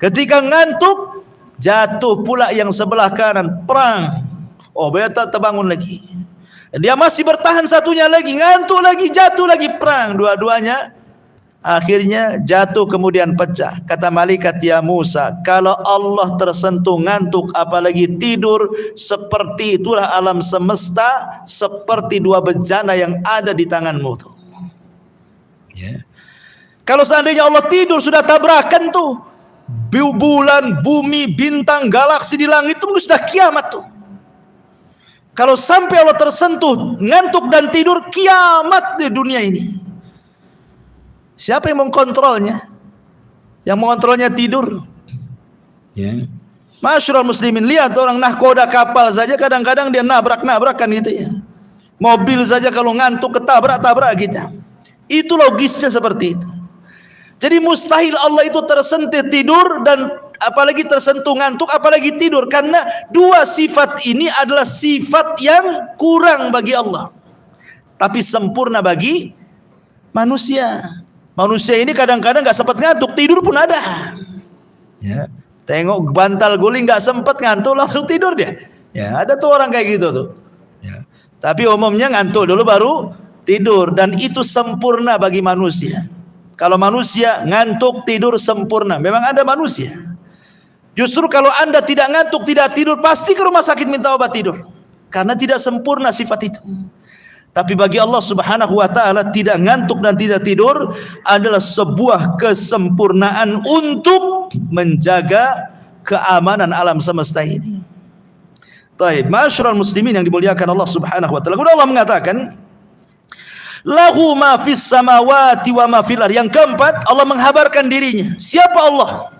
A: Ketika ngantuk, jatuh pula yang sebelah kanan, perang. Oh, beta terbangun lagi. Dia masih bertahan satunya lagi, ngantuk lagi, jatuh lagi, perang. Dua-duanya Akhirnya jatuh kemudian pecah. Kata malaikat, ya Musa, kalau Allah tersentuh ngantuk apalagi tidur, seperti itulah alam semesta, seperti dua bejana yang ada di tanganmu tuh. Ya. Kalau seandainya Allah tidur sudah tabrakan tuh, bulan, bumi, bintang, galaksi di langit itu sudah kiamat tuh. Kalau sampai Allah tersentuh ngantuk dan tidur, kiamat di dunia ini. Siapa yang mengkontrolnya? Yang mengontrolnya tidur. Ya. Masyarul muslimin, lihat orang nahkoda kapal saja kadang-kadang dia nabrak-nabrakan gitu ya. Mobil saja kalau ngantuk ketabrak-tabrak gitu. Itu logisnya seperti itu. Jadi mustahil Allah itu tersentuh tidur dan apalagi tersentuh ngantuk apalagi tidur, karena dua sifat ini adalah sifat yang kurang bagi Allah tapi sempurna bagi manusia. Manusia ini kadang-kadang nggak sempat ngantuk, tidur pun ada. Ya, tengok bantal guling nggak sempat ngantuk langsung tidur dia. Ya, ada tuh orang kayak gitu tuh. Ya. Tapi umumnya ngantuk dulu baru tidur, dan itu sempurna bagi manusia. Kalau manusia ngantuk tidur sempurna, memang ada manusia. Justru kalau Anda tidak ngantuk tidak tidur, pasti ke rumah sakit minta obat tidur, karena tidak sempurna sifat itu. Tapi bagi Allah Subhanahu wa ta'ala, tidak ngantuk dan tidak tidur adalah sebuah kesempurnaan untuk menjaga keamanan alam semesta ini. Baik, masyarul muslimin yang dimuliakan Allah Subhanahu wa ta'ala. Kemudian Allah mengatakan, lahu ma fis samawati wa ma fil ardh. Yang keempat, Allah menghabarkan dirinya. Siapa Allah?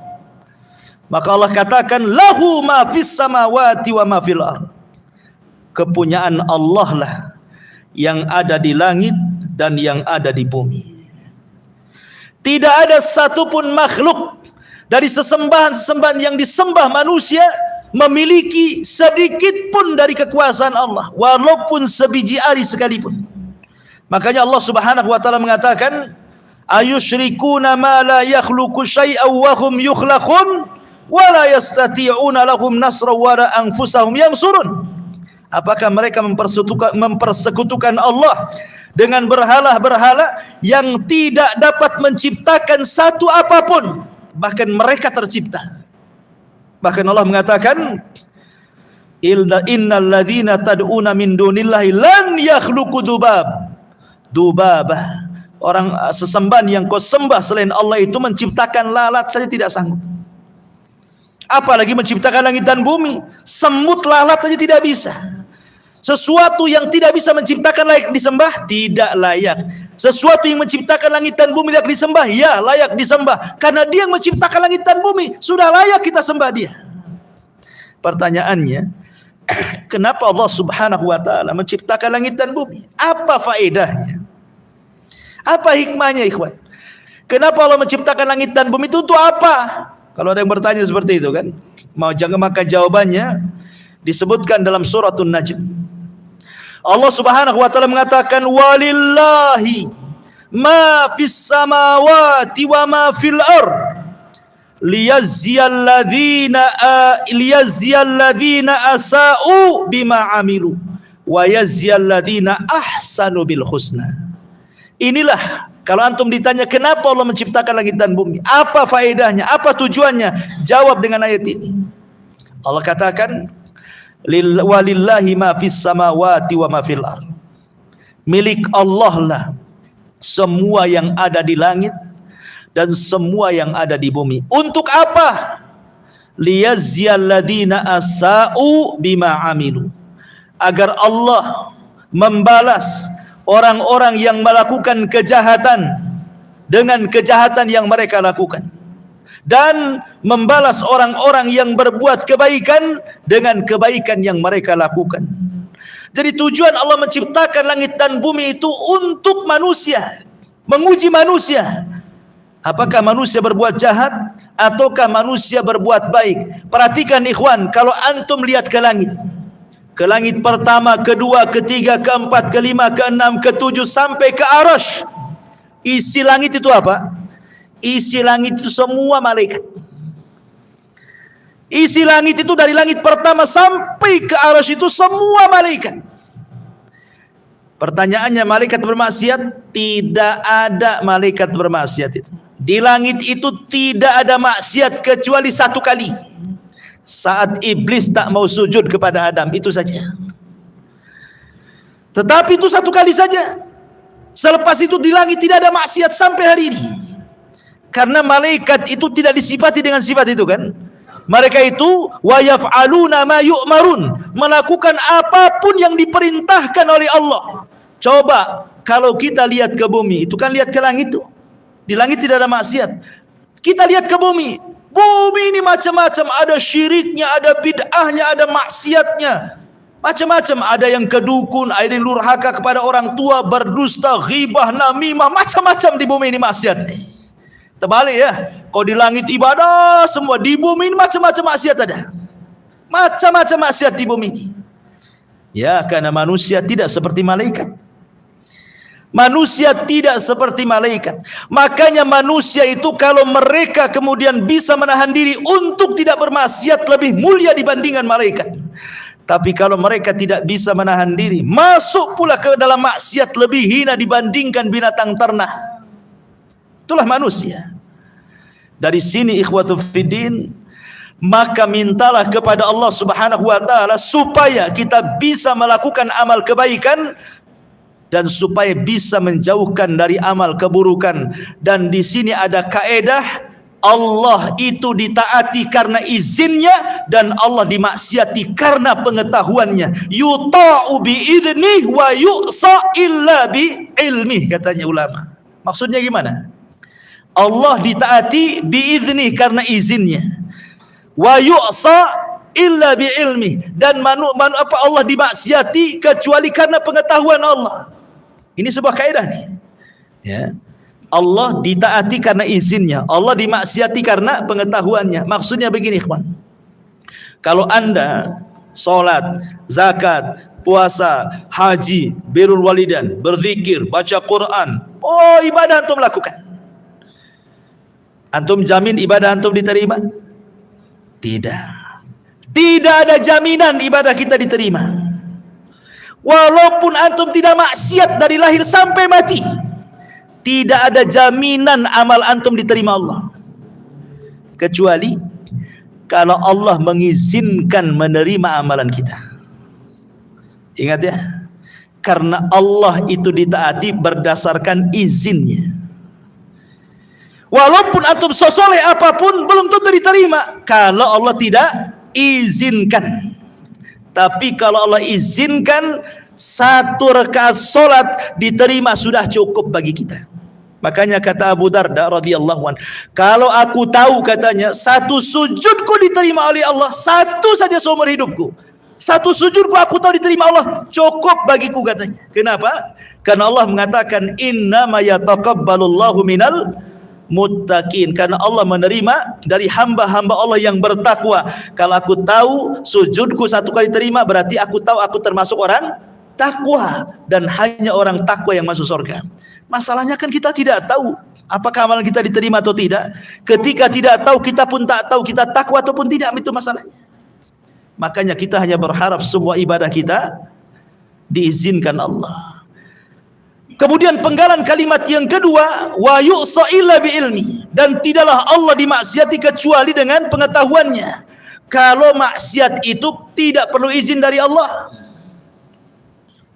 A: Maka Allah katakan, lahu ma fis samawati wa ma fil ardh. Kepunyaan Allah lah yang ada di langit dan yang ada di bumi. Tidak ada satupun makhluk dari sesembahan-sesembahan yang disembah manusia memiliki sedikit pun dari kekuasaan Allah, walaupun sebiji ari sekalipun. Makanya Allah Subhanahu wa ta'ala mengatakan, ayusyrikuna ma la yakhluqu syai'an wa hum yukhlaqun wa la yastati'una lahum nasra wa la anfusahum yansurun. Apakah mereka mempersekutukan Allah dengan berhala-berhala yang tidak dapat menciptakan satu apapun, bahkan mereka tercipta. Bahkan Allah mengatakan, innal ladzina tad'una min dunillahi lan yakhluqu dubabah. Orang sesembahan yang kau sembah selain Allah itu menciptakan lalat saja tidak sanggup, apalagi menciptakan langit dan bumi. Semut lalat saja tidak bisa. Sesuatu yang tidak bisa menciptakan layak disembah, tidak layak. Sesuatu yang menciptakan langit dan bumi layak disembah, ya layak disembah, karena dia yang menciptakan langit dan bumi, sudah layak kita sembah dia. Pertanyaannya, kenapa Allah Subhanahu wa ta'ala menciptakan langit dan bumi? Apa faedahnya? Apa hikmahnya, ikhwan? Kenapa Allah menciptakan langit dan bumi itu untuk apa? Kalau ada yang bertanya seperti itu kan, maka jawabannya disebutkan dalam suratun Najm. Allah Subhanahu wa ta'ala mengatakan, walillahi ma fis samawati wa ma fil ardh liyazziyal ladzina asa'u bima amilu wa yazziyal ladzina ahsanu bil husna. Inilah, kalau antum ditanya kenapa Allah menciptakan langit dan bumi, apa faedahnya, apa tujuannya, jawab dengan ayat ini. Allah katakan, walillahi ma fis samawati wa ma fil ardh. Milik Allah lah semua yang ada di langit dan semua yang ada di bumi. Untuk apa? Liyazziyal ladzina asa'u bima amilu. Agar Allah membalas orang-orang yang melakukan kejahatan dengan kejahatan yang mereka lakukan, dan membalas orang-orang yang berbuat kebaikan dengan kebaikan yang mereka lakukan. Jadi tujuan Allah menciptakan langit dan bumi itu untuk manusia, menguji manusia. Apakah manusia berbuat jahat ataukah manusia berbuat baik? Perhatikan ikhwan, kalau antum lihat ke langit pertama, kedua, ketiga, keempat, kelima, keenam, ketujuh sampai ke arasy, isi langit itu apa? Isi langit itu semua malaikat. Isi langit itu dari langit pertama sampai ke arasy itu semua malaikat. Pertanyaannya, malaikat bermaksiat? Tidak ada malaikat bermaksiat itu. Di langit itu tidak ada maksiat kecuali satu kali. Saat iblis tak mau sujud kepada Adam, itu saja. Tetapi itu satu kali saja. Selepas itu di langit tidak ada maksiat sampai hari ini. Karena malaikat itu tidak disifati dengan sifat itu kan. Mereka itu wa yaf'aluna ma yu'marun, melakukan apapun yang diperintahkan oleh Allah. Coba kalau kita lihat ke bumi, itu kan lihat ke langit tuh. Di langit tidak ada maksiat. Kita lihat ke bumi. Bumi ini macam-macam, ada syiriknya, ada bid'ahnya, ada maksiatnya. Macam-macam, ada yang kedukun, ada yang durhaka kepada orang tua, berdusta, ghibah, namimah, macam-macam di bumi ini maksiat. Terbalik ya. Kalau di langit ibadah semua, di bumi ini macam-macam maksiat ada. Macam-macam maksiat di bumi ini. Ya, karena manusia tidak seperti malaikat. Manusia tidak seperti malaikat. Makanya manusia itu kalau mereka kemudian bisa menahan diri untuk tidak bermaksiat, lebih mulia dibandingkan malaikat. Tapi kalau mereka tidak bisa menahan diri, masuk pula ke dalam maksiat, lebih hina dibandingkan binatang ternak. Itulah manusia. Dari sini ikhwatu fiddin, maka mintalah kepada Allah Subhanahu wa taala supaya kita bisa melakukan amal kebaikan dan supaya bisa menjauhkan dari amal keburukan. Dan di sini ada kaedah, Allah itu ditaati karena izinnya dan Allah dimaksiati karena pengetahuannya. Yuta'u bi'idnih wa yu'sa illa bi'ilmih, katanya ulama. Maksudnya gimana? Allah ditaati bi'idnih karena izinnya, wa yu'sa illa bi'ilmih, dan Allah dimaksiati kecuali karena pengetahuan Allah. Ini sebuah kaidah nih. Ya. Allah ditaati karena izinnya, Allah dimaksiati karena pengetahuannya. Maksudnya begini, ikhwan. Kalau Anda salat, zakat, puasa, haji, birrul walidain, berzikir, baca Quran, oh ibadah antum lakukan. Antum jamin ibadah antum diterima? Tidak. Tidak ada jaminan ibadah kita diterima. Walaupun antum tidak maksiat dari lahir sampai mati, tidak ada jaminan amal antum diterima Allah. Kecuali kalau Allah mengizinkan menerima amalan kita. Ingat ya, karena Allah itu ditaati berdasarkan izinnya. Walaupun antum sesoleh apapun, belum tentu diterima kalau Allah tidak izinkan. Tapi kalau Allah izinkan, satu rakaat solat diterima sudah cukup bagi kita. Makanya kata Abu Darda radhiyallahu anhu, kalau aku tahu, katanya, satu sujudku diterima oleh Allah, satu saja seumur hidupku, satu sujudku aku tahu diterima Allah, cukup bagiku, katanya. Kenapa? Karena Allah mengatakan innama yataqabbalullahu minal muttaqin, karena Allah menerima dari hamba-hamba Allah yang bertakwa. Kalau aku tahu sujudku satu kali terima, berarti aku tahu aku termasuk orang takwa, dan hanya orang takwa yang masuk surga. Masalahnya kan kita tidak tahu apakah amalan kita diterima atau tidak. Ketika tidak tahu, kita pun tak tahu kita takwa ataupun tidak, itu masalahnya. Makanya kita hanya berharap semua ibadah kita diizinkan Allah. Kemudian penggalan kalimat yang kedua, wa yu'sa illa bi'ilmi, dan tidaklah Allah dimaksiati kecuali dengan pengetahuannya. Kalau maksiat itu tidak perlu izin dari Allah.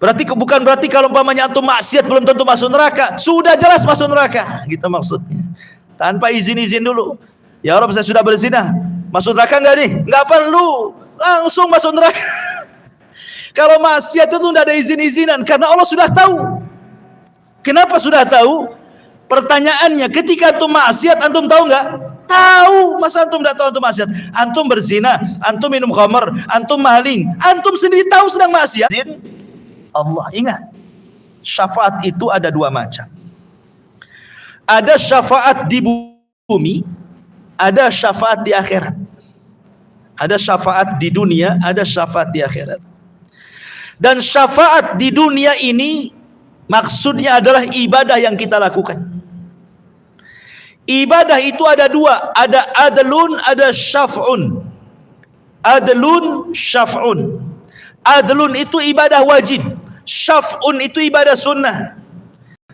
A: Bukan berarti kalau umpamanya antum maksiat belum tentu masuk neraka. Sudah jelas masuk neraka, gitu maksudnya. Tanpa izin-izin dulu. Ya Rabb, saya sudah berzina, masuk neraka enggak nih? Enggak perlu, langsung masuk neraka. Kalau maksiat itu tidak ada izin-izinan, karena Allah sudah tahu. Kenapa sudah tahu? Pertanyaannya, ketika antum maksiat, antum tahu enggak? Tahu. Masa antum tidak tahu antum maksiat? Antum berzina, antum minum khamar, antum maling, antum sendiri tahu sedang maksiat. Allah, ingat, syafaat itu ada dua macam. Ada syafaat di bumi, ada syafaat di akhirat. Ada syafaat di dunia, ada syafaat di akhirat. Dan syafaat di dunia ini maksudnya adalah ibadah yang kita lakukan. Ibadah itu ada dua, ada adlun, ada syaf'un. Adlun, syaf'un. Adlun itu ibadah wajib, Syaf'un itu ibadah sunnah.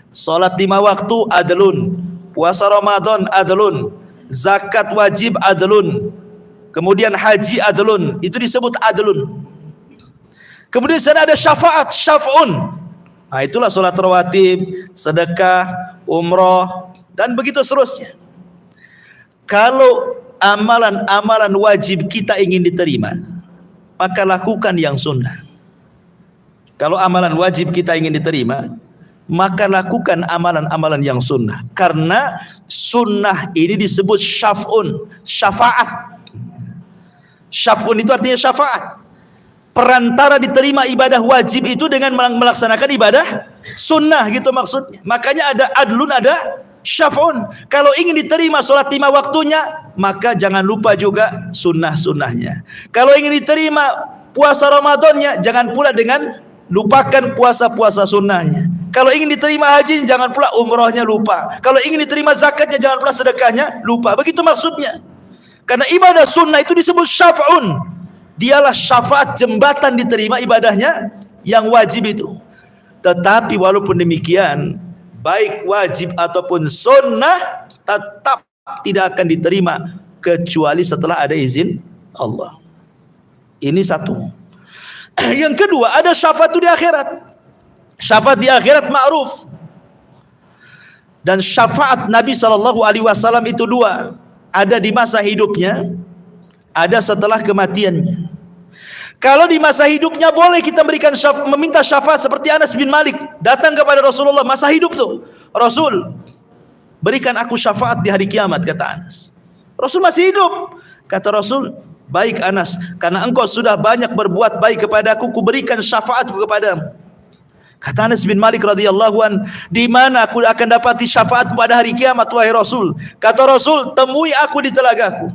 A: Salat 5 waktu adlun, puasa Ramadan adlun, zakat wajib adlun, kemudian haji adlun, itu disebut adlun. Kemudian sana ada syafaat, syaf'un. Nah, itulah salat rawatib, sedekah, umroh, dan begitu seterusnya. Kalau amalan-amalan wajib kita ingin diterima, maka lakukan yang sunnah. Kalau amalan wajib kita ingin diterima, maka lakukan amalan-amalan yang sunnah. Karena sunnah ini disebut syaf'un, syafaat. Syaf'un itu artinya syafaat. Perantara diterima ibadah wajib itu dengan melaksanakan ibadah sunnah, gitu maksudnya. Makanya ada adlun, ada syaf'un. Kalau ingin diterima sholat 5 waktunya, maka jangan lupa juga sunnah-sunnahnya. Kalau ingin diterima puasa Ramadannya, jangan pula dengan lupakan puasa-puasa sunnahnya. Kalau ingin diterima haji, jangan pula umrohnya lupa. Kalau ingin diterima zakatnya, jangan pula sedekahnya lupa. Begitu maksudnya. Karena ibadah sunnah itu disebut syaf'un. Dialah syafaat, jembatan diterima ibadahnya yang wajib itu. Tetapi walaupun demikian, baik wajib ataupun sunnah tetap tidak akan diterima kecuali setelah ada izin Allah. Ini satu. Yang kedua, ada syafaat di akhirat. Syafaat di akhirat ma'ruf. Dan syafaat Nabi SAW itu 2. Ada di masa hidupnya, ada setelah kematiannya. Kalau di masa hidupnya boleh kita meminta syafaat seperti Anas bin Malik datang kepada Rasulullah masa hidup tuh. Rasul, berikan aku syafaat di hari kiamat, kata Anas. Rasul masih hidup. Kata Rasul, baik Anas, karena engkau sudah banyak berbuat baik kepadaku, kuberikan syafaatku kepadamu. Kata Anas bin Malik radhiyallahu an, di mana aku akan dapati syafaat pada hari kiamat wahai Rasul? Kata Rasul, temui aku di telagaku.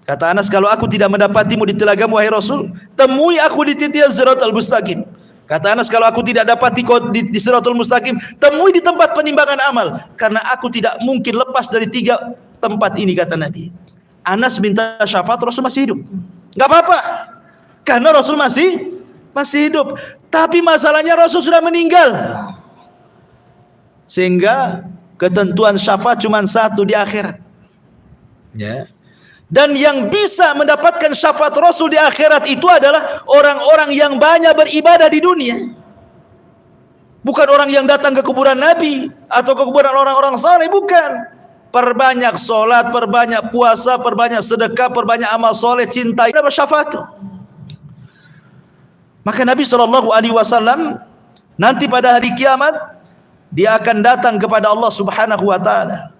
A: Kata Anas, kalau aku tidak mendapatimu di telagamu wahai Rasul, temui aku di titik Siratal Mustaqim. Kata Anas, kalau aku tidak dapati di Siratal Mustaqim, temui di tempat penimbangan amal, karena aku tidak mungkin lepas dari 3 tempat ini, kata Nabi. Anas minta syafaat, Rasul masih hidup. Enggak apa-apa. Karena Rasul masih hidup. Tapi masalahnya Rasul sudah meninggal. Sehingga ketentuan syafaat cuma 1 di akhirat. Ya. Dan yang bisa mendapatkan syafaat Rasul di akhirat itu adalah orang-orang yang banyak beribadah di dunia. Bukan orang yang datang ke kuburan Nabi atau ke kuburan orang-orang saleh, bukan. Perbanyak sholat, perbanyak puasa, perbanyak sedekah, perbanyak amal soleh, cinta, dapat syafaat. Maka Nabi SAW nanti pada hari kiamat dia akan datang kepada Allah Subhanahu wa taala.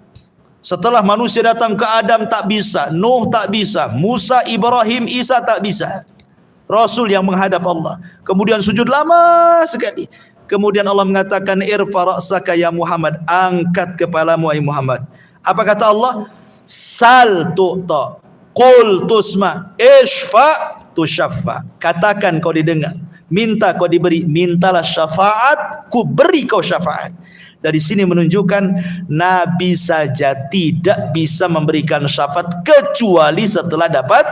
A: Setelah manusia datang ke Adam tak bisa, Nuh tak bisa, Musa, Ibrahim, Isa tak bisa. Rasul yang menghadap Allah. Kemudian sujud lama sekali. Kemudian Allah mengatakan, irfa ra'saka ya Muhammad, angkat kepalamu wahai Muhammad. Apa kata Allah? Sal tu'ta, qul tusma, ishfa tusyaffa. Katakan kau didengar, minta kau diberi, mintalah syafaat, ku beri kau syafaat. Dari sini menunjukkan Nabi saja tidak bisa memberikan syafaat kecuali setelah dapat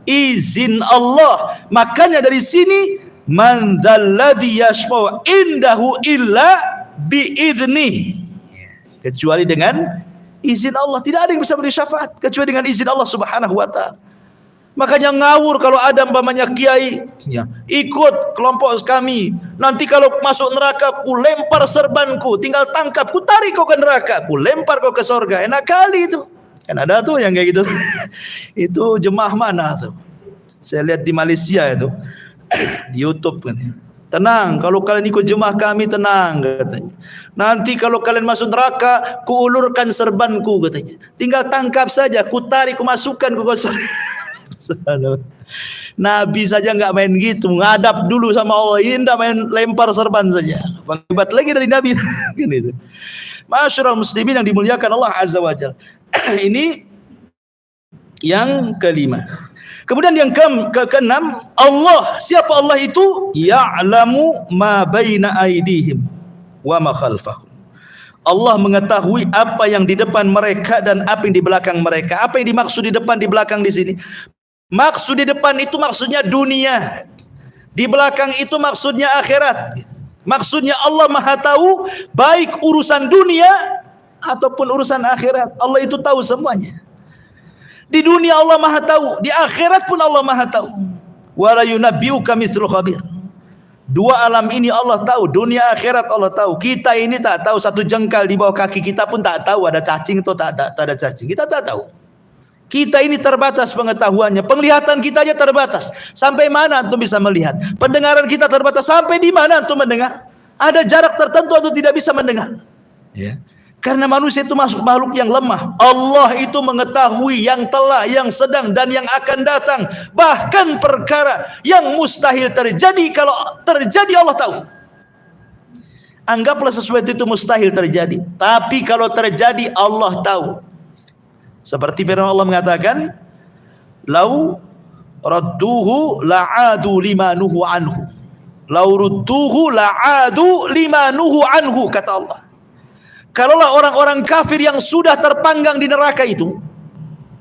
A: izin Allah. Makanya dari sini, man dzalladzi yashfa'u indahu illa biidznih. Kecuali dengan izin Allah. Tidak ada yang bisa beri syafaat kecuali dengan izin Allah Subhanahu wa taala. Makanya ngawur kalau ada umpamanya kiai, ya, ikut kelompok kami. Nanti kalau masuk neraka, ku lempar serbanku, tinggal tangkap, ku tarik kau ke neraka, ku lempar kau ke surga. Enak kali itu. Kan ada tuh yang kayak gitu. Itu jemaah mana tuh? Saya lihat di Malaysia itu. Di YouTube kan. Tenang, kalau kalian ikut jemaah kami tenang, katanya. Nanti kalau kalian masuk neraka, ku ulurkan serbanku, katanya. Tinggal tangkap saja, ku tarik, ku masukkan ku surga. Nabi saja nggak main gitu, ngadap dulu sama Allah. Ini nggak main lempar serban saja. Hebat lagi dari Nabi. Gitu. Masyarul muslimin yang dimuliakan Allah Azza wa Jalla. Ini yang kelima. Kemudian yang keenam, Allah. Siapa Allah itu? Ya'lamu ma baina aydihim wa ma khalfahum. Allah mengetahui apa yang di depan mereka dan apa yang di belakang mereka. Apa yang dimaksud di depan, di belakang di sini? Maksud di depan itu maksudnya dunia. Di belakang itu maksudnya akhirat. Maksudnya Allah Maha tahu baik urusan dunia ataupun urusan akhirat. Allah itu tahu semuanya. Di dunia Allah Maha tahu, di akhirat pun Allah Maha tahu. Wala yunabbi'uka mithlu khabir. Dua alam ini Allah tahu, dunia akhirat Allah tahu. Kita ini tak tahu, satu jengkal di bawah kaki kita pun tak tahu ada cacing atau tak ada cacing. Kita tak tahu. Kita ini terbatas pengetahuannya, penglihatan kita aja terbatas. Sampai mana antum bisa melihat? Pendengaran kita terbatas, sampai di mana antum mendengar? Ada jarak tertentu atau tidak bisa mendengar. Ya. Karena manusia itu makhluk yang lemah. Allah itu mengetahui yang telah, yang sedang, dan yang akan datang. Bahkan perkara yang mustahil terjadi, kalau terjadi Allah tahu. Anggaplah sesuatu itu mustahil terjadi, tapi kalau terjadi Allah tahu. Seperti firman Allah mengatakan, "Lau radduhu la'adu lima nuhu anhu." Lau rudduhu la'adu lima nuhu anhu, kata Allah. Kalaulah orang-orang kafir yang sudah terpanggang di neraka itu,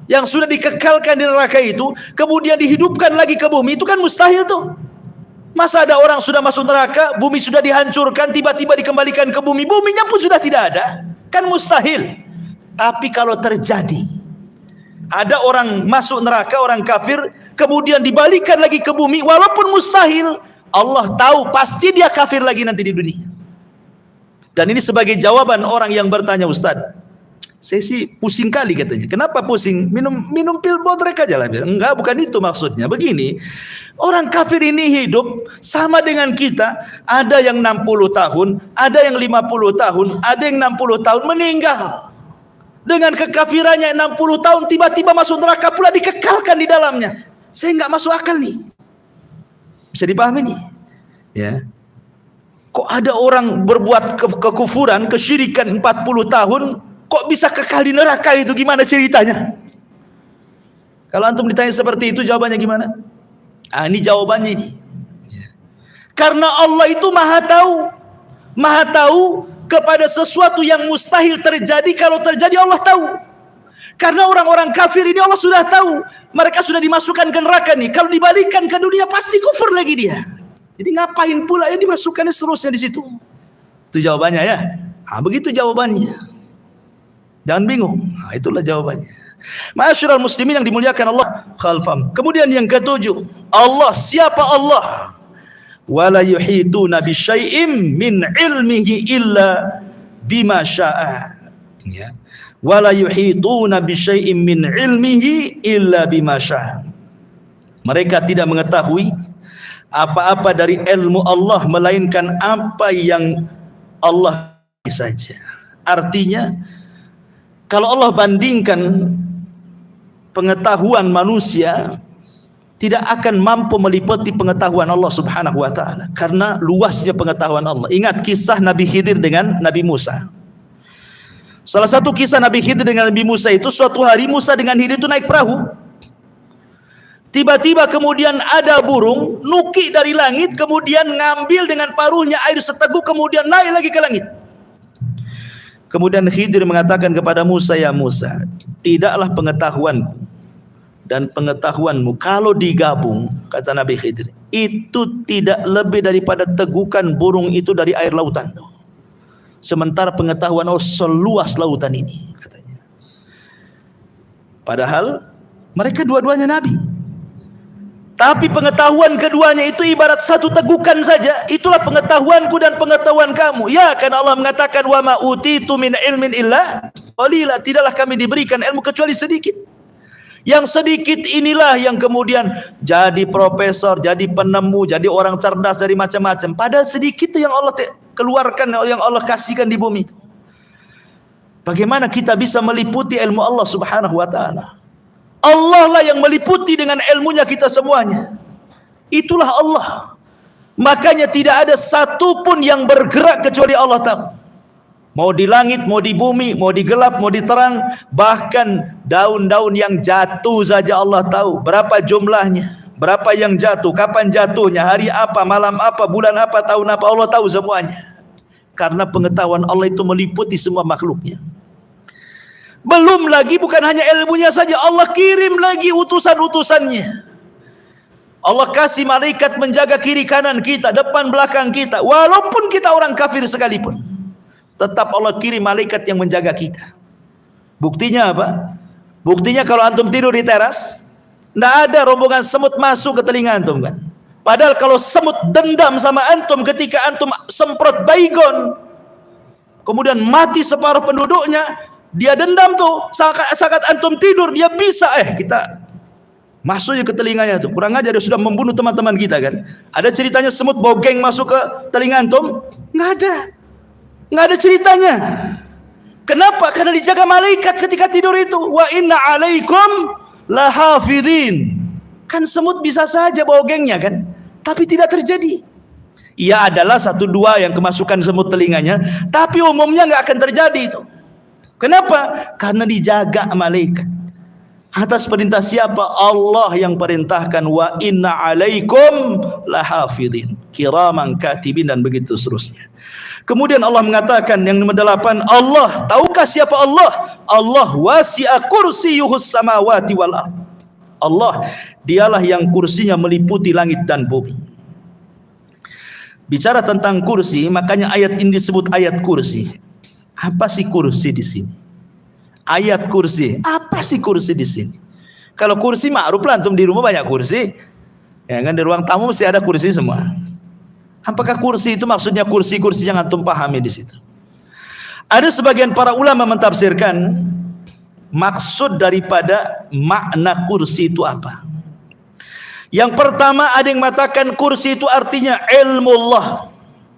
A: yang sudah dikekalkan di neraka itu, kemudian dihidupkan lagi ke bumi, itu kan mustahil tuh. Masa ada orang sudah masuk neraka, bumi sudah dihancurkan, tiba-tiba dikembalikan ke bumi, buminya pun sudah tidak ada, kan mustahil. Tapi kalau terjadi, ada orang masuk neraka, orang kafir, kemudian dibalikan lagi ke bumi, walaupun mustahil, Allah tahu pasti dia kafir lagi nanti di dunia. Dan ini sebagai jawaban orang yang bertanya, Ustaz, saya sih pusing kali katanya. Kenapa pusing? Minum pil bodrek aja lah. Enggak, bukan itu maksudnya. Begini, orang kafir ini hidup sama dengan kita. Ada yang 60 tahun, ada yang 50 tahun, ada yang 60 tahun meninggal. Dengan kekafirannya 60 tahun tiba-tiba masuk neraka pula, dikekalkan di dalamnya. Saya enggak masuk akal nih. Bisa dipahami nih? Ya. Kok ada orang berbuat kekufuran, kesyirikan 40 tahun, kok bisa kekal di neraka itu, gimana ceritanya? Kalau antum ditanya seperti itu, jawabannya gimana? Ah, ini jawabannya ini. Karena Allah itu Maha tahu kepada sesuatu yang mustahil terjadi, kalau terjadi Allah tahu. Karena orang-orang kafir ini Allah sudah tahu, mereka sudah dimasukkan ke neraka nih. Kalau dibalikan ke dunia pasti kufur lagi dia. Jadi ngapain pula ya dimasukkannya seterusnya di situ? Itu jawabannya ya. Ah, begitu jawabannya. Jangan bingung. Nah, itulah jawabannya. Ma'asyiral muslimin yang dimuliakan Allah khalfam. Kemudian yang ketujuh, Allah, siapa Allah? Wala yuhituna bisyai'im min ilmihi illa bima syaa. Ya. Wala yuhituna bisyai'im min ilmihi illa bima syaa. Mereka tidak mengetahui apa-apa dari ilmu Allah melainkan apa yang Allah saja. Artinya, kalau Allah bandingkan pengetahuan manusia, tidak akan mampu meliputi pengetahuan Allah Subhanahu wa taala, karena luasnya pengetahuan Allah. Ingat kisah Nabi Khidir dengan Nabi Musa. Salah satu kisah Nabi Khidir dengan Nabi Musa itu, suatu hari Musa dengan Khidir itu naik perahu. Tiba-tiba kemudian ada burung nuki dari langit, kemudian ngambil dengan paruhnya air seteguk, kemudian naik lagi ke langit. Kemudian Khidir mengatakan kepada Musa, ya Musa, tidaklah pengetahuanku dan pengetahuanmu kalau digabung, kata Nabi Khidir, itu tidak lebih daripada tegukan burung itu dari air lautan. Sementara pengetahuan Allah seluas lautan ini, katanya. Padahal mereka dua-duanya Nabi. Tapi pengetahuan keduanya itu ibarat satu tegukan saja. Itulah pengetahuanku dan pengetahuan kamu. Ya, karena Allah mengatakan, wa ma utitu min ilmin illa qalila. Tidaklah kami diberikan ilmu kecuali sedikit. Yang sedikit inilah yang kemudian jadi profesor, jadi penemu, jadi orang cerdas dari macam-macam. Padahal sedikit itu yang Allah keluarkan, yang Allah kasihkan di bumi itu. Bagaimana kita bisa meliputi ilmu Allah Subhanahu wa taala? Allah lah yang meliputi dengan ilmunya kita semuanya. Itulah Allah. Makanya tidak ada satupun yang bergerak kecuali Allah tahu. Mau di langit, mau di bumi, mau di gelap, mau di terang, bahkan daun-daun yang jatuh saja Allah tahu berapa jumlahnya, berapa yang jatuh, kapan jatuhnya, hari apa, malam apa, bulan apa, tahun apa, Allah tahu semuanya. Karena pengetahuan Allah itu meliputi semua makhluknya. Belum lagi bukan hanya ilmunya saja, Allah kirim lagi utusan-utusannya. Allah kasih malaikat menjaga kiri kanan kita, depan belakang kita. Walaupun kita orang kafir sekalipun, tetap Allah kirim malaikat yang menjaga kita. Buktinya apa? Buktinya kalau antum tidur di teras, tidak ada rombongan semut masuk ke telinga antum kan. Padahal kalau semut dendam sama antum ketika antum semprot baygon, kemudian mati separuh penduduknya, dia dendam tuh. Saat antum tidur, dia bisa kita masuknya ke telinganya tuh. Kurang aja dia sudah membunuh teman-teman kita kan. Ada ceritanya semut bogeng masuk ke telinga antum? Nggak ada. Nggak ada ceritanya. Kenapa? Karena dijaga malaikat ketika tidur itu. Wa inna alaikum lahafidhin. Kan semut bisa saja bogengnya kan, tapi tidak terjadi. Ia adalah 1-2 yang kemasukan semut telinganya, tapi umumnya nggak akan terjadi itu. Kenapa? Karena dijaga malaikat. Atas perintah siapa? Allah yang perintahkan. Wa inna alaikum lahafidhin kiraman katibin, dan begitu seterusnya. Kemudian Allah mengatakan yang nomor 8, Allah, tahukah siapa Allah? Allah wasi'a kursiyuhus samawati wal ardh. Allah, dialah yang kursinya meliputi langit dan bumi. Bicara tentang kursi, makanya ayat ini disebut ayat kursi. Apa sih kursi di sini? Ayat kursi. Apa sih kursi di sini? Kalau kursi ma'ruf lah, antum di rumah banyak kursi. Ya kan, di ruang tamu mesti ada kursi semua. Apakah kursi itu maksudnya kursi-kursi yang antum pahami di situ? Ada sebagian para ulama mentafsirkan maksud daripada makna kursi itu apa. Yang pertama, ada yang mengatakan kursi itu artinya ilmu Allah.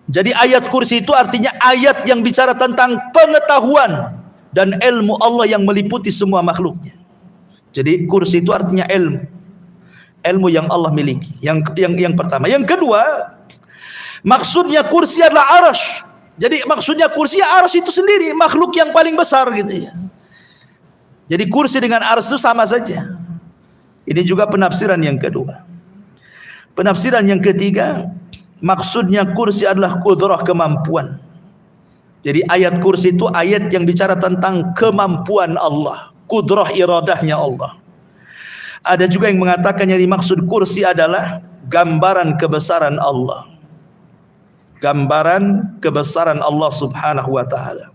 A: Jadi ayat kursi itu artinya ayat yang bicara tentang pengetahuan dan ilmu Allah yang meliputi semua makhluknya. Jadi kursi itu artinya ilmu yang Allah miliki. Yang pertama. Yang kedua, maksudnya kursi adalah arash. Jadi maksudnya kursi arash itu sendiri, makhluk yang paling besar gitu ya. Jadi kursi dengan arash itu sama saja. Ini juga penafsiran yang kedua. Penafsiran yang ketiga, maksudnya kursi adalah qudrah, kemampuan. Jadi ayat kursi itu ayat yang bicara tentang kemampuan Allah, qudrah iradahnya Allah. Ada juga yang mengatakan yang dimaksud kursi adalah gambaran kebesaran Allah. Gambaran kebesaran Allah subhanahu wa ta'ala.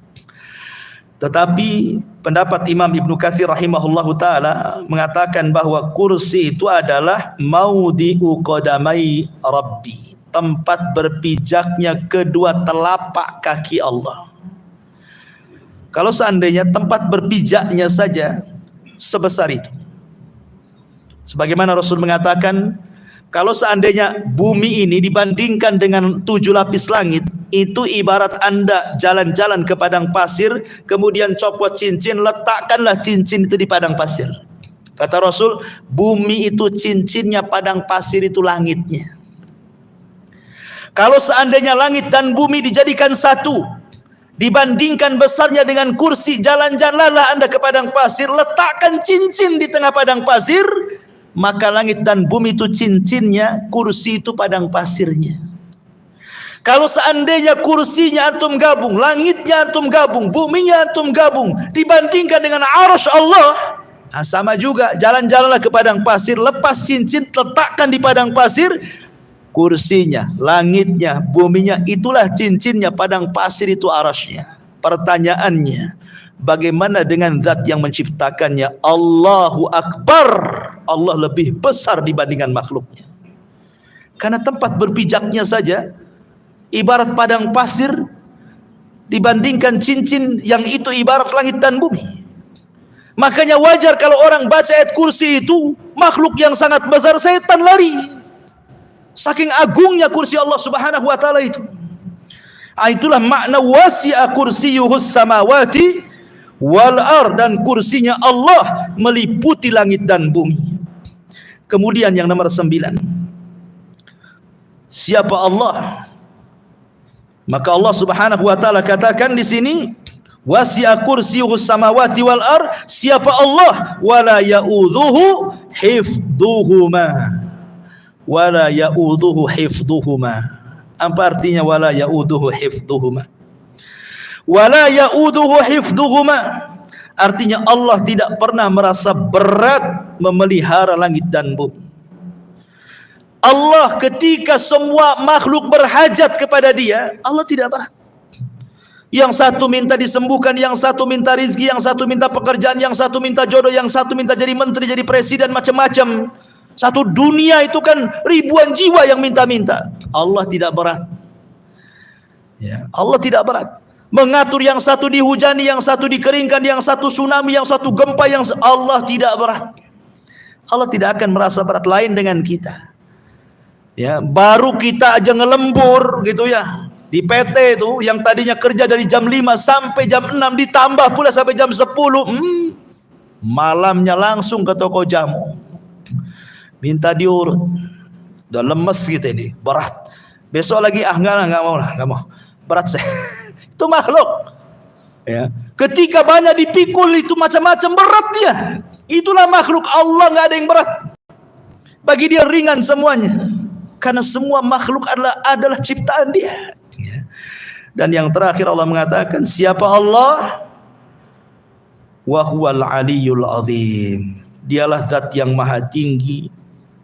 A: Tetapi pendapat Imam Ibnu Katsir rahimahullahu ta'ala mengatakan bahwa kursi itu adalah maudi'u qadamai Rabbi, tempat berpijaknya kedua telapak kaki Allah. Kalau seandainya tempat berpijaknya saja sebesar itu, sebagaimana Rasul mengatakan, kalau seandainya bumi ini dibandingkan dengan 7 lapis langit, itu ibarat Anda jalan-jalan ke padang pasir, kemudian copot cincin, letakkanlah cincin itu di padang pasir. Kata Rasul, bumi itu cincinnya, padang pasir itu langitnya. Kalau seandainya langit dan bumi dijadikan satu, dibandingkan besarnya dengan kursi, jalan-jalanlah Anda ke padang pasir, letakkan cincin di tengah padang pasir, maka langit dan bumi itu cincinnya, kursi itu padang pasirnya. Kalau seandainya kursinya antum gabung, langitnya antum gabung, buminya antum gabung, dibandingkan dengan arasy Allah, sama juga. Jalan-jalanlah ke padang pasir, lepas cincin, letakkan di padang pasir, kursinya, langitnya, buminya, itulah cincinnya, padang pasir itu arasy-nya. Pertanyaannya, bagaimana dengan zat yang menciptakannya? Allahu Akbar. Allah lebih besar dibandingkan makhluknya. Karena tempat berpijaknya saja ibarat padang pasir, dibandingkan cincin yang itu ibarat langit dan bumi. Makanya wajar kalau orang baca ayat kursi itu, makhluk yang sangat besar, setan lari. Saking agungnya kursi Allah subhanahu wa ta'ala itu. Itulah makna wasi'a kursiyuhus samawati wal ardh, dan kursinya Allah meliputi langit dan bumi. Kemudian yang nomor 9, siapa Allah? Maka Allah subhanahu wa ta'ala katakan di sini, wasi'a kursiyuhus samawati wal ardh, siapa Allah? Wala ya'udhuhu hifdhuhuma. Wala ya'udhuhu hifdhuhuma. Apa artinya wala ya'udhuhu hifdhuhuma? Wala ya'udhuhu hifdhuhuma artinya Allah tidak pernah merasa berat memelihara langit dan bumi. Allah ketika semua makhluk berhajat kepada Dia, Allah tidak berat. Yang satu minta disembuhkan, yang satu minta rizki, yang satu minta pekerjaan, yang satu minta jodoh, yang satu minta jadi menteri, jadi presiden, macam-macam. Satu dunia itu kan ribuan jiwa yang minta-minta. Allah tidak berat. Ya, Allah tidak berat. Mengatur yang satu dihujani, yang satu dikeringkan, yang satu tsunami, yang satu gempa, Allah tidak berat. Allah tidak akan merasa berat. Lain dengan kita. Ya, baru kita aja ngelembur gitu ya. Di PT itu yang tadinya kerja dari jam 5 sampai jam 6 ditambah pula sampai jam 10. Malamnya langsung ke toko jamu. Minta diurut. Udah lemes gitu ini, berat. Besok lagi enggak mau lah, enggak mau. Berat saya. Itu makhluk. Ya. Ketika banyak dipikul itu macam-macam berat dia. Itulah makhluk Allah, enggak ada yang berat. Bagi Dia ringan semuanya. Karena semua makhluk adalah ciptaan Dia. Ya. Dan yang terakhir Allah mengatakan, siapa Allah? Wa huwal aliyyul azim. Dialah zat yang maha tinggi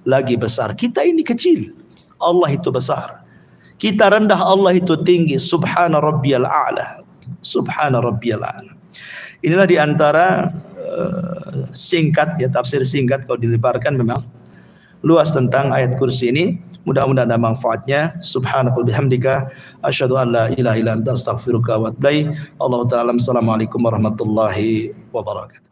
A: lagi besar. Kita ini kecil, Allah itu besar. Kita rendah, Allah itu tinggi. Subhana rabbiyal a'la. Subhana rabbiyal a'la. Inilah diantara singkat ya, tafsir singkat kalau dilebarkan memang luas tentang ayat kursi ini. Mudah-mudahan ada manfaatnya. Subhanakallahumma bihamdika asyhadu an la ilaha illa anta astaghfiruka wa atubu ilaik. Allahu ta'ala. Assalamualaikum warahmatullahi wabarakatuh.